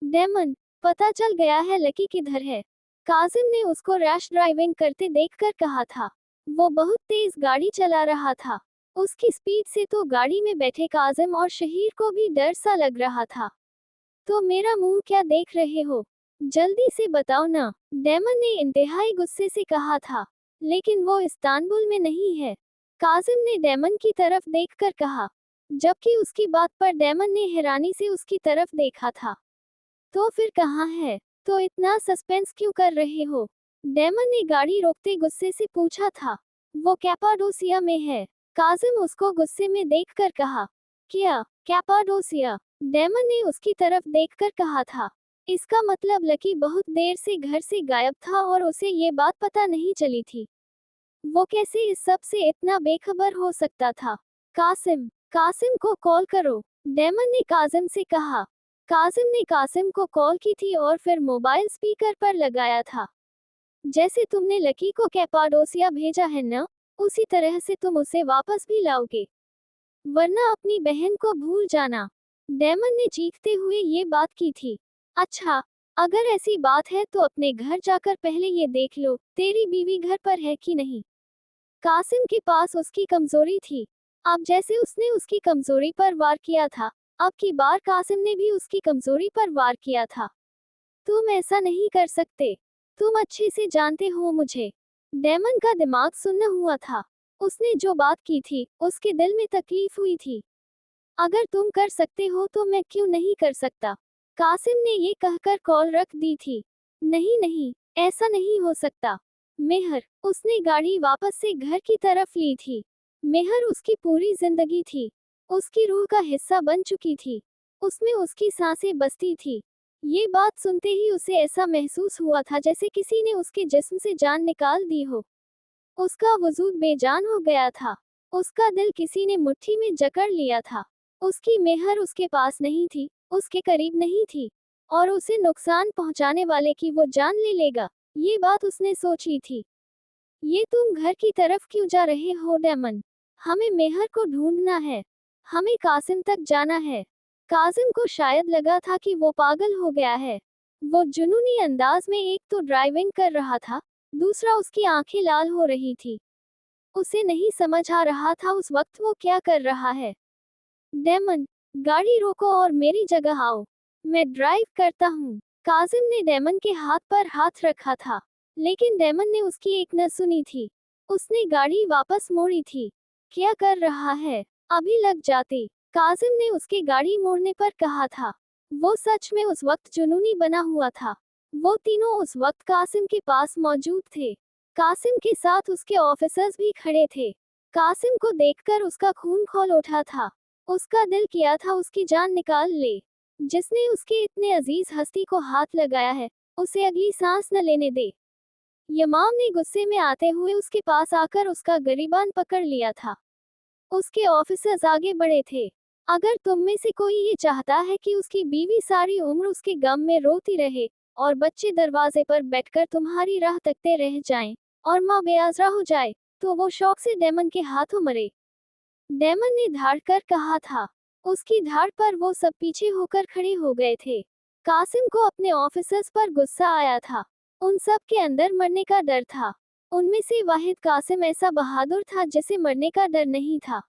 डेमन, पता चल गया है लकी किधर है। काजिम ने उसको रैश ड्राइविंग करते देखकर कहा था। वो बहुत तेज गाड़ी चला रहा था। उसकी स्पीड से तो गाड़ी में बैठे काजिम और शहीर को भी डर सा लग रहा था। तो मेरा मुंह क्या देख रहे हो? जल्दी से बताओ ना, डेमन ने इंतहाई गुस्से से कहा था। लेकिन वो इस्तांबुल में नहीं है। काजिम ने डेमन की तरफ देखकर कहा, जबकि उसकी बात पर डेमन ने हैरानी से उसकी तरफ देखा था। तो फिर कहाँ है? तो इतना सस्पेंस क्यों कर रहे हो? डेमन ने गाड़ी रोकते गुस्से से पूछा था। वो कैपाडोसिया में है। काजिम उसको गुस्से में देखकर कहा। क्या, कैपाडोसिया? डेमन ने उसकी तरफ देखकर कहा था। इसका मतलब लकी बहुत देर से घर से गायब था और उसे ये बात पता नहीं चली थी। वो कैसे इस सब से इतना बेखबर हो सकता था? कासिम, कासिम को कॉल करो, डेमन ने काजिम से कहा। कासिम ने कासिम को कॉल की थी और फिर मोबाइल स्पीकर पर लगाया था। जैसे तुमने लकी को कैपाडोसिया भेजा है ना, उसी तरह से तुम उसे वापस भी लाओगे। वरना अपनी बहन को भूल जाना। डेमन ने चीखते हुए ये बात की थी। अच्छा, अगर ऐसी बात है तो अपने घर जाकर पहले ये देख लो, तेरी बीवी घर पर है कि नहीं। कासिम के पास उसकी कमजोरी थी। अब जैसे उसने उसकी कमजोरी पर वार किया था, अब की बार कासिम ने भी उसकी कमजोरी पर वार किया था। तुम ऐसा नहीं कर सकते। तुम अच्छे से जानते हो मुझे। डेमन का दिमाग सुन्न हुआ था। उसने जो बात की थी, उसके दिल में तकलीफ हुई थी। अगर तुम कर सकते हो तो मैं क्यों नहीं कर सकता। कासिम ने ये कहकर कॉल रख दी थी। नहीं नहीं, ऐसा नहीं हो सकता। मेहर, उसने गाड़ी वापस से घर की तरफ ली थी। मेहर उसकी पूरी जिंदगी थी। उसकी रूह का हिस्सा बन चुकी थी। उसमें उसकी सांसें बसती थी। ये बात सुनते ही उसे ऐसा महसूस हुआ था जैसे किसी ने उसके जिस्म से जान निकाल दी हो। उसका वजूद बेजान हो गया था। उसका दिल किसी ने मुट्ठी में जकड़ लिया था। उसकी मेहर उसके पास नहीं थी, उसके करीब नहीं थी, और उसे नुकसान पहुंचाने वाले की वो जान ले लेगा, ये बात उसने सोच ली थी। ये तुम घर की तरफ क्यों जा रहे हो डेमन? हमें मेहर को ढूंढना है। हमें कासिम तक जाना है। कासिम को शायद लगा था कि वो पागल हो गया है। वो जुनूनी अंदाज में एक तो ड्राइविंग कर रहा था, दूसरा उसकी आंखें लाल हो रही थी। उसे नहीं समझ आ रहा था उस वक्त वो क्या कर रहा है। डेमन, गाड़ी रोको और मेरी जगह आओ। मैं ड्राइव करता हूँ। काजिम ने डेमन के हाथ पर हाथ रखा था, लेकिन डेमन ने उसकी एक न सुनी थी। उसने गाड़ी वापस मोड़ी थी। क्या कर रहा है? अभी लग जाते, काजिम ने उसके गाड़ी मोड़ने पर कहा था। वो सच में उस वक्त जुनूनी बना हुआ था। वो तीनों उस वक्त कासिम के पास मौजूद थे। कासिम के साथ उसके ऑफिसर्स भी खड़े थे। कासिम को देखकर उसका खून खौल उठा था। उसका दिल किया था उसकी जान निकाल ले। जिसने उसके इतने अजीज हस्ती को हाथ लगाया है, उसे अगली सांस न लेने दे। यमाम ने गुस्से में आते हुए उसके पास आकर उसका गिरीबान पकड़ लिया था। उसके ऑफिसर्स आगे बढ़े थे। अगर तुम में से कोई ये चाहता है कि उसकी बीवी सारी उम्र उसके गम में रोती रहे, और बच्चे दरवाजे पर बैठकर तुम्हारी राह तकते रह जाएं, और माँ बेआसरा हो जाए, तो वो शौक से डेमन के हाथों मरे। डेमन ने धाड़ कर कहा था। उसकी धाड़ पर वो सब पीछे होकर खड़े हो गए थे। कासिम को अपने ऑफिसर्स पर गुस्सा आया था। उन सब के अंदर मरने का डर था। उनमें से वाहिद कासिम ऐसा बहादुर था जिसे मरने का डर नहीं था।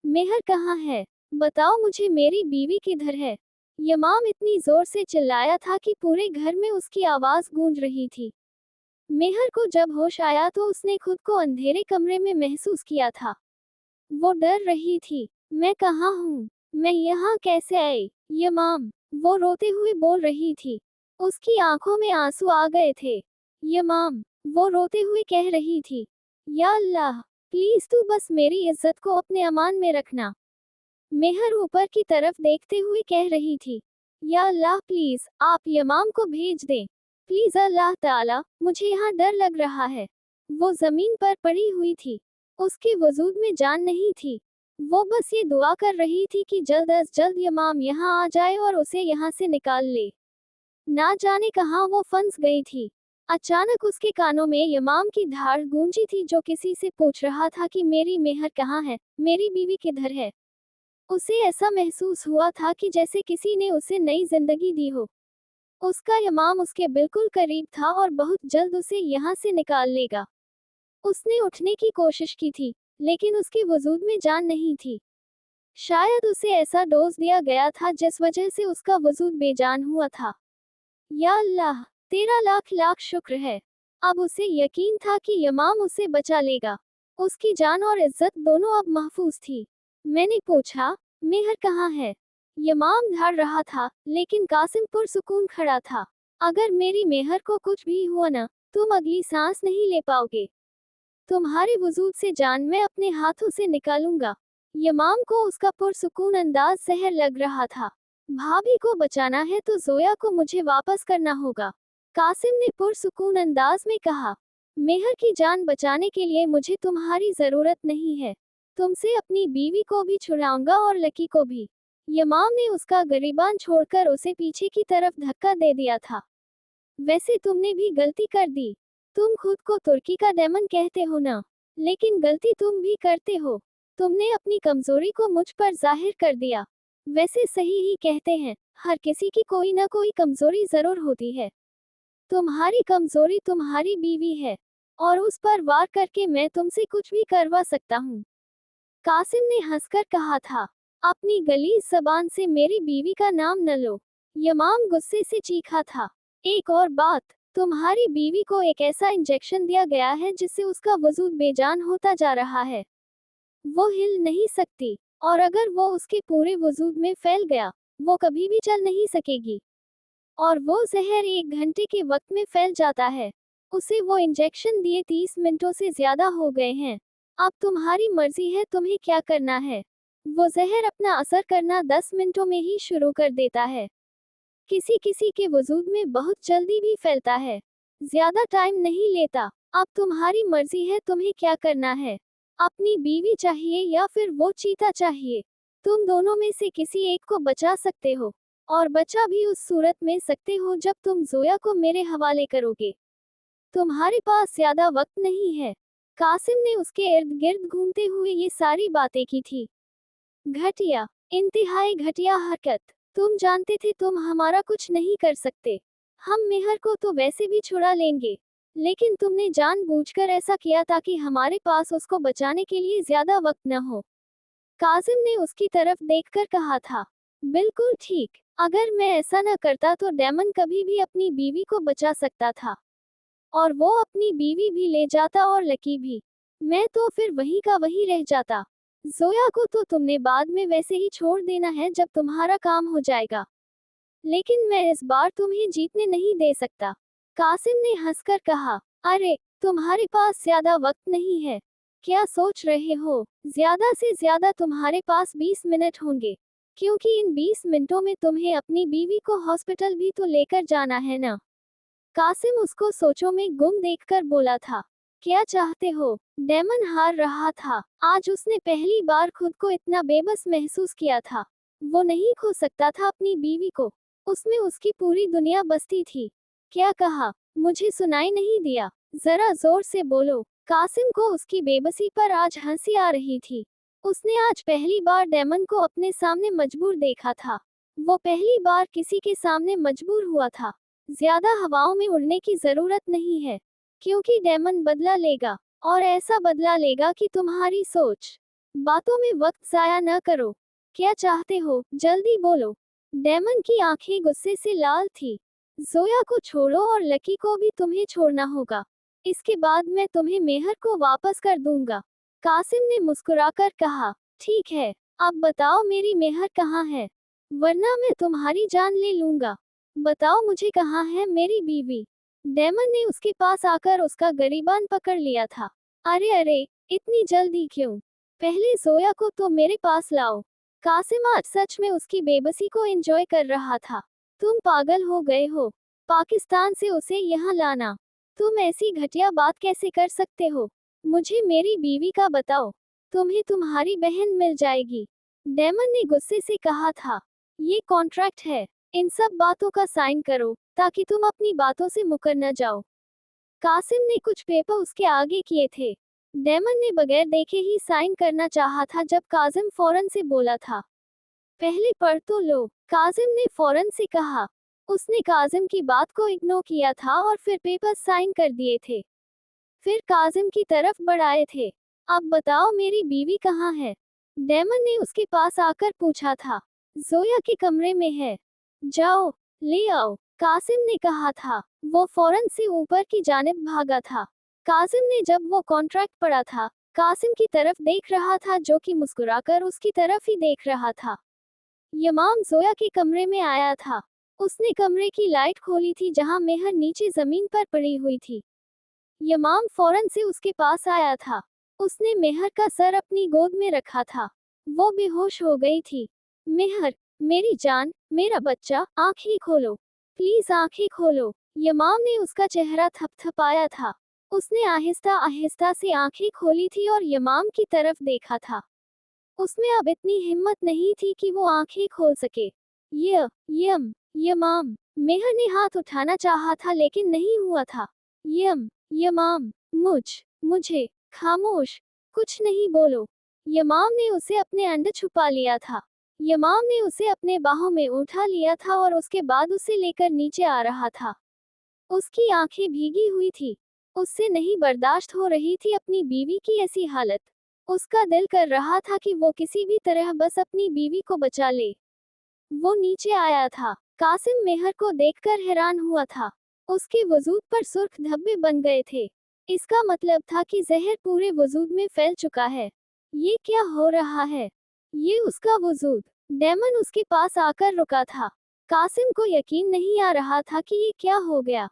मेहर कहाँ है? बताओ मुझे, मेरी बीवी किधर है? यमाम इतनी जोर से चिल्लाया था कि पूरे घर में उसकी आवाज गूंज रही थी। मेहर को जब होश आया तो उसने खुद को अंधेरे कमरे में महसूस किया था। वो डर रही थी। मैं कहाँ हूँ? मैं यहाँ कैसे आई? यमाम, वो रोते हुए बोल रही थी। उसकी आंखों में आंसू आ गए थे। यमाम, वो रोते हुए कह रही थी। या अल्लाह, प्लीज तू बस मेरी इज्जत को अपने अमान में रखना। मेहर ऊपर की तरफ देखते हुए कह रही थी। या अल्लाह प्लीज, आप यमाम को भेज दें। प्लीज अल्लाह ताला, मुझे यहाँ डर लग रहा है। वो जमीन पर पड़ी हुई थी। उसके वजूद में जान नहीं थी। वो बस ये दुआ कर रही थी कि जल्द अज जल्द यमाम यहाँ आ जाए और उसे यहाँ से निकाल ले। ना जाने कहाँ वो फंस गई थी। अचानक उसके कानों में यमाम की धाड़ गूंजी थी जो किसी से पूछ रहा था कि मेरी मेहर कहाँ है, मेरी बीवी किधर है। उसे ऐसा महसूस हुआ था कि जैसे किसी ने उसे नई जिंदगी दी हो। उसका यमाम उसके बिल्कुल करीब था और बहुत जल्द उसे यहाँ से निकाल लेगा। उसने उठने की कोशिश की थी, लेकिन उसके वजूद में जान नहीं थी। शायद उसे ऐसा डोज दिया गया था जिस वजह से उसका वजूद बेजान हुआ था। या अल्लाह, तेरा लाख लाख शुक्र है। अब उसे यकीन था कि यमाम उसे बचा लेगा। उसकी जान और इज्जत दोनों अब महफूज थी। मैंने पूछा, मेहर कहाँ है? यमाम धाड़ रहा था, लेकिन कासिम पुरसुकून खड़ा था। अगर मेरी मेहर को कुछ भी हुआ ना, तुम अगली सांस नहीं ले पाओगे। तुम्हारे वजूद से जान मैं अपने हाथों से निकालूंगा। यमाम को उसका पुरसुकून अंदाज जहर लग रहा था। भाभी को बचाना है तो जोया को मुझे वापस करना होगा, कासिम ने पुरसुकून अंदाज में कहा। मेहर की जान बचाने के लिए मुझे तुम्हारी जरूरत नहीं है। तुमसे अपनी बीवी को भी छुड़ाऊंगा और लकी को भी। यमाम ने उसका गिरीबान छोड़कर उसे पीछे की तरफ धक्का दे दिया था। वैसे तुमने भी गलती कर दी। तुम खुद को तुर्की का डेमन कहते हो ना, लेकिन गलती तुम भी करते हो। तुमने अपनी कमजोरी को मुझ पर जाहिर कर दिया। वैसे सही ही कहते हैं, हर किसी की कोई ना कोई कमजोरी जरूर होती है। तुम्हारी कमजोरी तुम्हारी बीवी है, और उस पर वार करके मैं तुमसे कुछ भी करवा सकता हूँ। कासिम ने हंसकर कहा था, अपनी गलीज जबान से मेरी बीवी का नाम न लो। यमाम गुस्से से चीखा था, एक और बात, तुम्हारी बीवी को एक ऐसा इंजेक्शन दिया गया है जिससे उसका वजूद बेजान होता जा रहा है। वो हिल नहीं सकती, और अगर वो उसके पूरे वजूद में फैल गया, वो कभी भी चल नहीं सकेगी। और वो जहर 1 घंटे के वक्त में फैल जाता है। उसे वो इंजेक्शन दिए 30 मिनटों से ज्यादा हो गए हैं। अब तुम्हारी मर्जी है तुम्हें क्या करना है। वो जहर अपना असर करना 10 मिनटों में ही शुरू कर देता है। किसी किसी के वजूद में बहुत जल्दी भी फैलता है, ज्यादा टाइम नहीं लेता। अब तुम्हारी मर्जी है तुम्हें क्या करना है। अपनी बीवी चाहिए या फिर वो चीता चाहिए। तुम दोनों में से किसी एक को बचा सकते हो, और बचा भी उस सूरत में सकते हो जब तुम जोया को मेरे हवाले करोगे। तुम्हारे पास ज्यादा वक्त नहीं है। कासिम ने उसके इर्द गिर्द घूमते हुए ये सारी बातें की थी। घटिया, इंतहाई घटिया हरकत। तुम जानते थे तुम हमारा कुछ नहीं कर सकते। हम मेहर को तो वैसे भी छुड़ा लेंगे, लेकिन तुमने जानबूझकर ऐसा किया ताकि हमारे पास उसको बचाने के लिए ज्यादा वक्त न हो। कासिम ने उसकी तरफ देखकर कहा था, बिल्कुल ठीक। अगर मैं ऐसा न करता तो डेमन कभी भी अपनी बीवी को बचा सकता था, और वो अपनी बीवी भी ले जाता और लकी भी। मैं तो फिर वही का वही रह जाता। जोया को तो तुमने बाद में वैसे ही छोड़ देना है जब तुम्हारा काम हो जाएगा, लेकिन मैं इस बार तुम्हें जीतने नहीं दे सकता। कासिम ने हंसकर कहा, अरे, तुम्हारे पास ज्यादा वक्त नहीं है। क्या सोच रहे हो? ज्यादा से ज्यादा तुम्हारे पास 20 मिनट होंगे, क्योंकि इन 20 मिनटों में तुम्हें अपनी बीवी को हॉस्पिटल भी तो लेकर जाना है ना। कासिम उसको सोचों में गुम देखकर बोला था, क्या चाहते हो? डेमन हार रहा था। आज उसने पहली बार खुद को इतना बेबस महसूस किया था। वो नहीं खो सकता था अपनी बीवी को। उसमें उसकी पूरी दुनिया बसती थी। क्या कहा? मुझे सुनाई नहीं दिया। जरा जोर से बोलो। कासिम को उसकी बेबसी पर आज हंसी आ रही थी। उसने आज पहली बार डेमन को अपने सामने मजबूर देखा था। वो पहली बार किसी के सामने मजबूर हुआ था। ज्यादा हवाओं में उड़ने की जरूरत नहीं है, क्योंकि डेमन बदला लेगा, और ऐसा बदला लेगा कि तुम्हारी सोच बातों में वक्त जाया न करो। क्या चाहते हो? जल्दी बोलो। डेमन की आंखें गुस्से से लाल थी। जोया को छोड़ो और लकी को भी तुम्हें छोड़ना होगा। इसके बाद मैं तुम्हें मेहर को वापस कर दूंगा। कासिम ने मुस्कुराकर कहा, ठीक है, अब बताओ मेरी मेहर कहाँ है, वरना मैं तुम्हारी जान ले लूंगा। बताओ मुझे कहाँ है मेरी बीवी। डेमन ने उसके पास आकर उसका गरीबान पकड़ लिया था। अरे अरे, इतनी जल्दी क्यों? पहले जोया को तो मेरे पास लाओ। कासिम आज सच में उसकी बेबसी को एंजॉय कर रहा था। तुम पागल हो गए हो? पाकिस्तान से उसे यहाँ लाना। तुम ऐसी घटिया बात कैसे कर सकते हो? मुझे मेरी बीवी का बताओ, तुम्हें तुम्हारी बहन मिल जाएगी। डेमन ने गुस्से से कहा था, ये कॉन्ट्रैक्ट है, इन सब बातों का साइन करो, ताकि तुम अपनी बातों से मुकर न जाओ। कासिम ने कुछ पेपर उसके आगे किए थे। डेमन ने बगैर देखे ही साइन करना चाहा था जब कासिम फौरन से बोला था, पहले पढ़ तो लो। कासिम ने फौरन से कहा। उसने कासिम की बात को इग्नोर किया था और फिर पेपर साइन कर दिए थे। फिर कासिम की तरफ बढ़ाए थे। अब बताओ मेरी बीवी कहाँ है? डेमन ने उसके पास आकर पूछा था। जोया के कमरे में है, जाओ ले आओ, कासिम ने कहा था। वो फौरन से ऊपर की जानिब भागा था। कासिम ने जब वो कॉन्ट्रैक्ट पढ़ा था, कासिम की तरफ देख रहा था जो कि मुस्कुराकर उसकी तरफ ही देख रहा था। यमाम जोया के कमरे में आया था। उसने कमरे की लाइट खोली थी जहां मेहर नीचे जमीन पर पड़ी हुई थी। यमाम फौरन से उसके पास आया था। उसने मेहर का सर अपनी गोद में रखा था। वो बेहोश हो गई थी। मेहर, मेरी जान, मेरा बच्चा, आंखें खोलो, प्लीज आंखें खोलो। यमाम ने उसका चेहरा थपथपाया था। उसने आहिस्ता आहिस्ता से आंखें खोली थी और यमाम की तरफ देखा था। उसमें अब इतनी हिम्मत नहीं थी कि वो आंखें खोल सके। यमाम। मेहर ने हाथ उठाना चाहा था लेकिन नहीं हुआ था। यमाम, मुझे, खामोश, कुछ नहीं बोलो। यमाम ने उसे अपने अंदर छुपा लिया था। यमाम ने उसे अपने बाहों में उठा लिया था और उसके बाद उसे लेकर नीचे आ रहा था। उसकी आंखें भीगी हुई थी। उससे नहीं बर्दाश्त हो रही थी अपनी बीवी की ऐसी हालत। उसका दिल कर रहा था कि वो किसी भी तरह बस अपनी बीवी को बचा ले। वो नीचे आया था। कासिम मेहर को देखकर हैरान हुआ था। उसके वजूद पर सुर्ख धब्बे बन गए थे। इसका मतलब था कि जहर पूरे वजूद में फैल चुका है। ये क्या हो रहा है? ये उसका वजूद। डेमन उसके पास आकर रुका था। कासिम को यकीन नहीं आ रहा था कि ये क्या हो गया।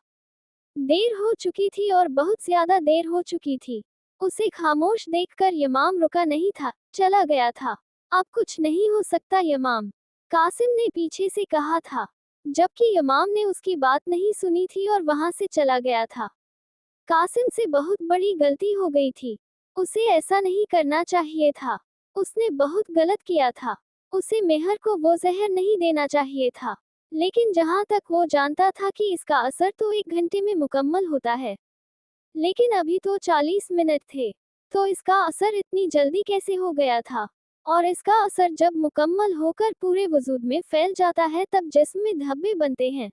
देर हो चुकी थी और बहुत ज्यादा देर हो चुकी थी। उसे खामोश देखकर यमाम रुका नहीं था, चला गया था। अब कुछ नहीं हो सकता यमाम, कासिम ने पीछे से कहा था, जबकि यमाम ने उसकी बात नहीं सुनी थी और वहां से चला गया था। कासिम से बहुत बड़ी गलती हो गई थी। उसे ऐसा नहीं करना चाहिए था। उसने बहुत गलत किया था। उसे मेहर को वो जहर नहीं देना चाहिए था। लेकिन जहां तक वो जानता था कि इसका असर तो 1 घंटे में मुकम्मल होता है, लेकिन अभी तो 40 मिनट थे। तो इसका असर इतनी जल्दी कैसे हो गया था? और इसका असर जब मुकम्मल होकर पूरे वजूद में फैल जाता है तब जिस्म में धब्बे बनते हैं।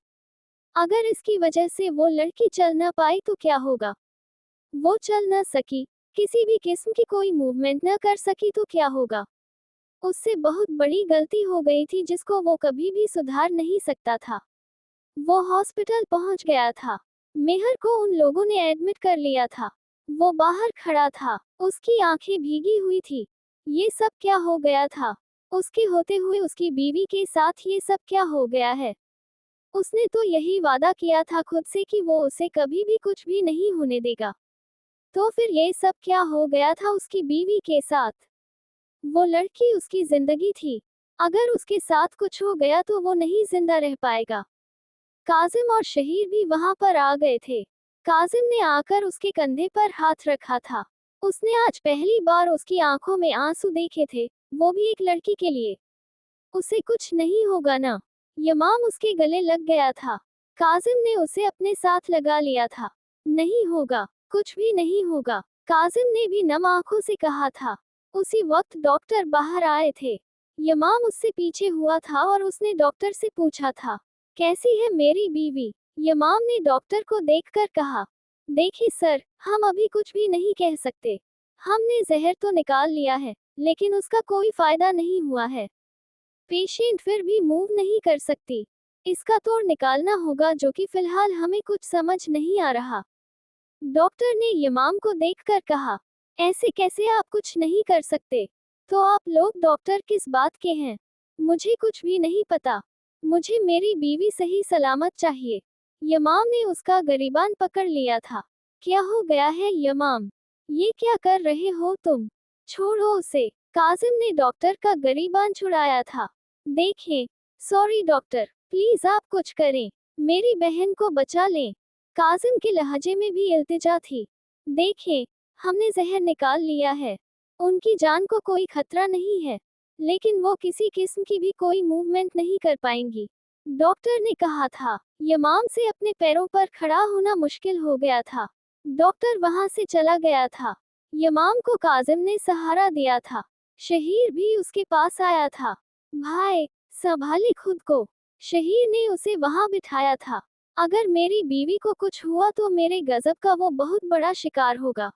अगर इसकी वजह से वो लड़की चल न पाई तो क्या होगा? वो चल न सकी, किसी भी किस्म की कोई मूवमेंट न कर सकी तो क्या होगा? उससे बहुत बड़ी गलती हो गई थी जिसको वो कभी भी सुधार नहीं सकता था। वो हॉस्पिटल पहुंच गया था। मेहर को उन लोगों ने एडमिट कर लिया था। वो बाहर खड़ा था। उसकी आंखें भीगी हुई थी। ये सब क्या हो गया था? उसके होते हुए उसकी बीवी के साथ ये सब क्या हो गया है? उसने तो यही वादा किया था खुद से कि वो उसे कभी भी कुछ भी नहीं होने देगा। तो फिर ये सब क्या हो गया था उसकी बीवी के साथ? वो लड़की उसकी जिंदगी थी। अगर उसके साथ कुछ हो गया तो वो नहीं जिंदा रह पाएगा। काजिम और शहीर भी वहां पर आ गए थे। काजिम ने आकर उसके कंधे पर हाथ रखा था। उसने आज पहली बार उसकी आंखों में आंसू देखे थे, वो भी एक लड़की के लिए। उसे कुछ नहीं होगा ना? यमाम उसके गले लग गया था। काजिम ने उसे अपने साथ लगा लिया था। नहीं होगा, कुछ भी नहीं होगा, काजिम ने भी नम आंखों से कहा था। उसी वक्त डॉक्टर बाहर आए थे। यमाम उससे पीछे हुआ था और उसने डॉक्टर से पूछा था, कैसी है मेरी बीवी? यमाम ने डॉक्टर को देखकर कहा, देखिए सर, हम अभी कुछ भी नहीं कह सकते। हमने जहर तो निकाल लिया है, लेकिन उसका कोई फायदा नहीं हुआ है। पेशेंट फिर भी मूव नहीं कर सकती। इसका तोड़ निकालना होगा जो कि फिलहाल हमें कुछ समझ नहीं आ रहा। डॉक्टर ने यमाम को देखकर कहा, ऐसे कैसे आप कुछ नहीं कर सकते? तो आप लोग डॉक्टर किस बात के हैं? मुझे कुछ भी नहीं पता। मुझे मेरी बीवी सही सलामत चाहिए। यमाम ने उसका गरिबान पकड़ लिया था। क्या हो गया है यमाम? ये क्या कर रहे हो तुम? छोड़ो उसे। काजिम ने डॉक्टर का गरिबान छुड़ाया था। देखें, सॉरी डॉक्टर, प्लीज आप कुछ करें, मेरी बहन को बचा लें। काजिम के लहजे में भी इल्तिजा थी। देखें, हमने जहर निकाल लिया है। उनकी जान को कोई खतरा नहीं है, लेकिन वो किसी किस्म की भी कोई मूवमेंट नहीं कर पाएंगी। डॉक्टर ने कहा था। यमाम से अपने पैरों पर खड़ा होना मुश्किल हो गया था। डॉक्टर वहां से चला गया था। यमाम को काजिम ने सहारा दिया था। शहीर भी उसके पास आया था। भाई, संभाले खुद को। शहीर ने उसे वहां बिठाया था। अगर मेरी बीवी को कुछ हुआ तो मेरे गजब का वो बहुत बड़ा शिकार होगा।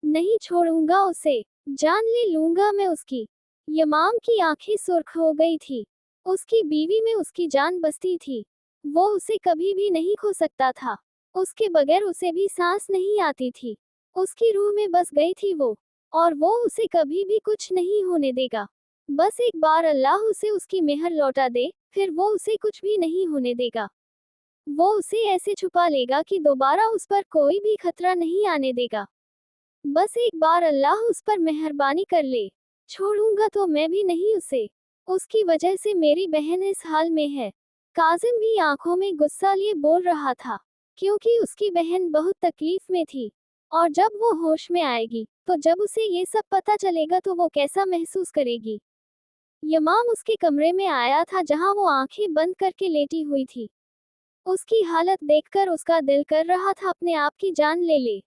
नहीं छोड़ूंगा उसे, जान ले लूंगा मैं उसकी। यमाम की आंखें सुर्ख हो गई थी। उसकी बीवी में उसकी जान बसती थी। वो उसे कभी भी नहीं खो सकता था। उसके बगैर उसे भी सांस नहीं आती थी। उसकी रूह में बस गई थी वो, और वो उसे कभी भी कुछ नहीं होने देगा। बस एक बार अल्लाह उसे उसकी मेहर लौटा दे, फिर वो उसे कुछ भी नहीं होने देगा। वो उसे ऐसे छुपा लेगा कि दोबारा उस पर कोई भी खतरा नहीं आने देगा। बस एक बार अल्लाह उस पर मेहरबानी कर ले। छोड़ूंगा तो मैं भी नहीं उसे। उसकी वजह से मेरी बहन इस हाल में है। काजिम भी आंखों में गुस्सा लिए बोल रहा था, क्योंकि उसकी बहन बहुत तकलीफ में थी। और जब वो होश में आएगी, तो जब उसे ये सब पता चलेगा तो वो कैसा महसूस करेगी। यमाम उसके कमरे में आया था जहां वो आंखें बंद करके लेटी हुई थी। उसकी हालत देखकर उसका दिल कर रहा था अपने आप की जान ले ले।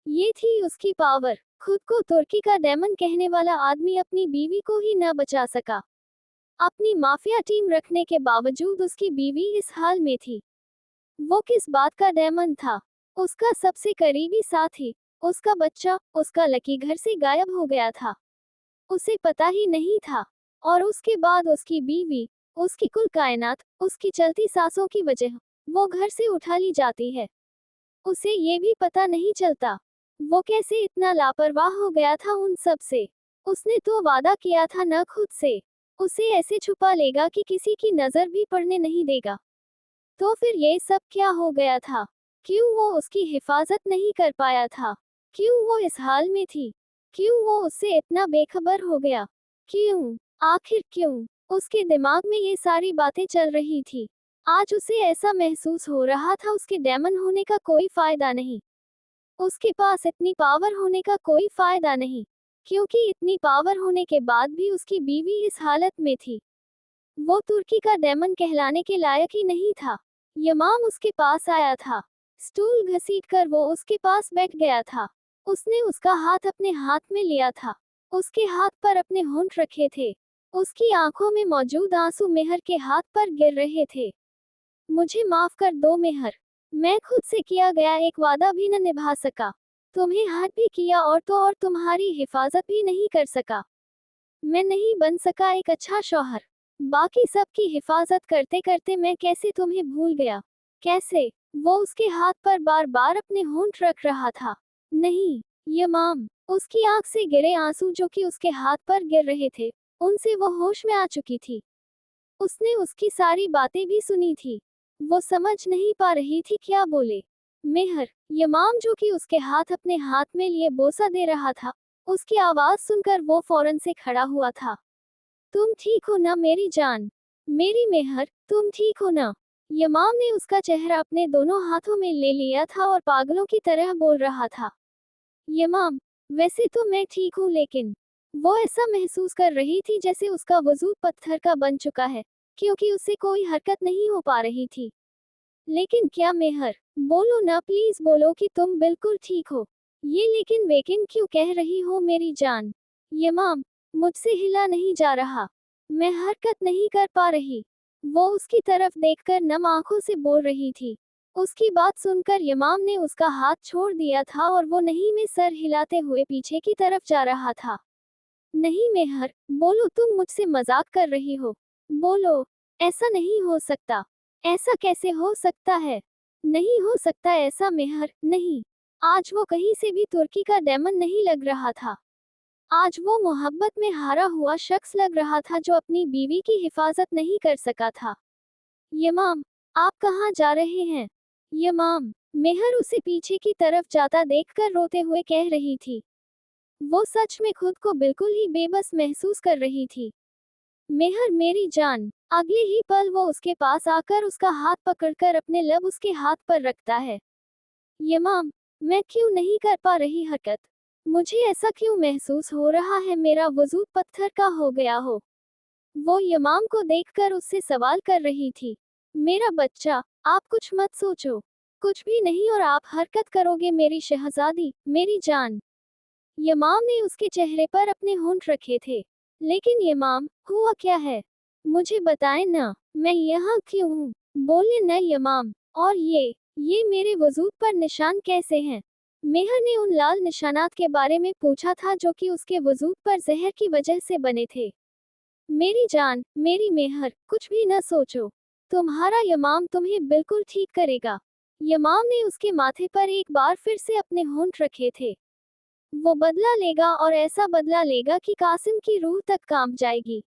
ये थी उसकी पावर। खुद को तुर्की का डेमन कहने वाला आदमी अपनी बीवी को ही न बचा सका। अपनी माफिया टीम रखने के बावजूद उसकी बीवी इस हाल में थी। वो किस बात का डेमन था? उसका सबसे करीबी साथी, उसका बच्चा, उसका लकी घर से गायब हो गया था। उसे पता ही नहीं था। और उसके बाद उसकी बीवी, उसकी कुल कायनात, उसकी चलती सांसों की वजह वो घर से उठा ली जाती है। उसे ये भी पता नहीं चलता वो कैसे इतना लापरवाह हो गया था उन सब से। उसने तो वादा किया था न खुद से, उसे ऐसे छुपा लेगा कि किसी की नजर भी पड़ने नहीं देगा। तो फिर ये सब क्या हो गया था? क्यों वो उसकी हिफाजत नहीं कर पाया था? क्यों वो इस हाल में थी? क्यों वो उससे इतना बेखबर हो गया? क्यों? आखिर क्यों? उसके दिमाग में ये सारी बातें चल रही थी। आज उसे ऐसा महसूस हो रहा था उसके डेमन होने का कोई फायदा नहीं। उसके पास इतनी पावर होने का कोई फायदा नहीं, क्योंकि इतनी पावर होने के बाद भी उसकी बीवी इस हालत में थी। वो तुर्की का डेमन कहलाने के लायक ही नहीं था। यमाम उसके पास आया था। स्टूल घसीटकर वो उसके पास बैठ गया था। उसने उसका हाथ अपने हाथ में लिया था। उसके हाथ पर अपने होंठ रखे थे। उसकी आंखों में मौजूद आंसू मेहर के हाथ पर गिर रहे थे। मुझे माफ कर दो मेहर, मैं खुद से किया गया एक वादा भी न निभा सका। तुम्हें हर्ट भी किया और तो और तुम्हारी हिफाजत भी नहीं कर सका। मैं नहीं बन सका एक अच्छा शौहर। बाकी सब की हिफाजत करते करते मैं कैसे तुम्हें भूल गया? कैसे? वो उसके हाथ पर बार बार अपने होंठ रख रहा था। नहीं, यमाम। उसकी आंख से गिरे आंसू जो कि उसके हाथ पर गिर रहे थे, उनसे वो होश में आ चुकी थी। उसने उसकी सारी बातें भी सुनी थी। वो समझ नहीं पा रही थी क्या बोले। मेहर, यमाम जो कि उसके हाथ अपने हाथ में लिए बोसा दे रहा था, उसकी आवाज सुनकर वो फौरन से खड़ा हुआ था। तुम ठीक हो ना मेरी जान? मेरी मेहर, तुम ठीक हो ना? यमाम ने उसका चेहरा अपने दोनों हाथों में ले लिया था और पागलों की तरह बोल रहा था। यमाम, वैसे तो मैं ठीक हूँ लेकिन वो ऐसा महसूस कर रही थी जैसे उसका वजूद पत्थर का बन चुका है, क्योंकि उससे कोई हरकत नहीं हो पा रही थी। लेकिन क्या मेहर, बोलो ना प्लीज बोलो कि तुम बिल्कुल ठीक हो। ये लेकिन वेकिन क्यों कह रही हो मेरी जान? यमाम, मुझसे हिला नहीं जा रहा। मैं हरकत नहीं कर पा रही। वो उसकी तरफ देखकर नम आंखों से बोल रही थी। उसकी बात सुनकर यमाम ने उसका हाथ छोड़ दिया था और वो नहीं में सर हिलाते हुए पीछे की तरफ जा रहा था। नहीं मेहर, बोलो तुम मुझसे मजाक कर रही हो। बोलो, ऐसा नहीं हो सकता। ऐसा कैसे हो सकता है? नहीं हो सकता ऐसा मेहर, नहीं। आज वो कहीं से भी तुर्की का डेमन नहीं लग रहा था। आज वो मोहब्बत में हारा हुआ शख्स लग रहा था जो अपनी बीवी की हिफाजत नहीं कर सका था। यमाम, आप कहाँ जा रहे हैं? यमाम, मेहर उसे पीछे की तरफ जाता देखकर रोते हुए कह रही थी। वो सच में खुद को बिल्कुल ही बेबस महसूस कर रही थी। मेहर मेरी जान। अगले ही पल वो उसके पास आकर उसका हाथ पकड़कर अपने लब उसके हाथ पर रखता है। यमाम, मैं क्यों नहीं कर पा रही हरकत? मुझे ऐसा क्यों महसूस हो रहा है मेरा वजूद पत्थर का हो गया हो? वो यमाम को देखकर उससे सवाल कर रही थी। मेरा बच्चा, आप कुछ मत सोचो। कुछ भी नहीं और आप हरकत करोगे मेरी शहजादी, मेरी जान। यमाम ने उसके चेहरे पर अपने होंठ रखे थे। लेकिन यमाम, हुआ क्या है? मुझे बताएं ना, मैं यहाँ क्यों हूँ? बोले न यमाम। और ये मेरे वजूद पर निशान कैसे हैं? मेहर ने उन लाल निशानात के बारे में पूछा था जो कि उसके वजूद पर जहर की वजह से बने थे। मेरी जान, मेरी मेहर, कुछ भी न सोचो। तुम्हारा यमाम तुम्हें बिल्कुल ठीक करेगा। यमाम ने उसके माथे पर एक बार फिर से अपने होंठ रखे थे। वो बदला लेगा और ऐसा बदला लेगा कि कासिम की रूह तक कांप जाएगी।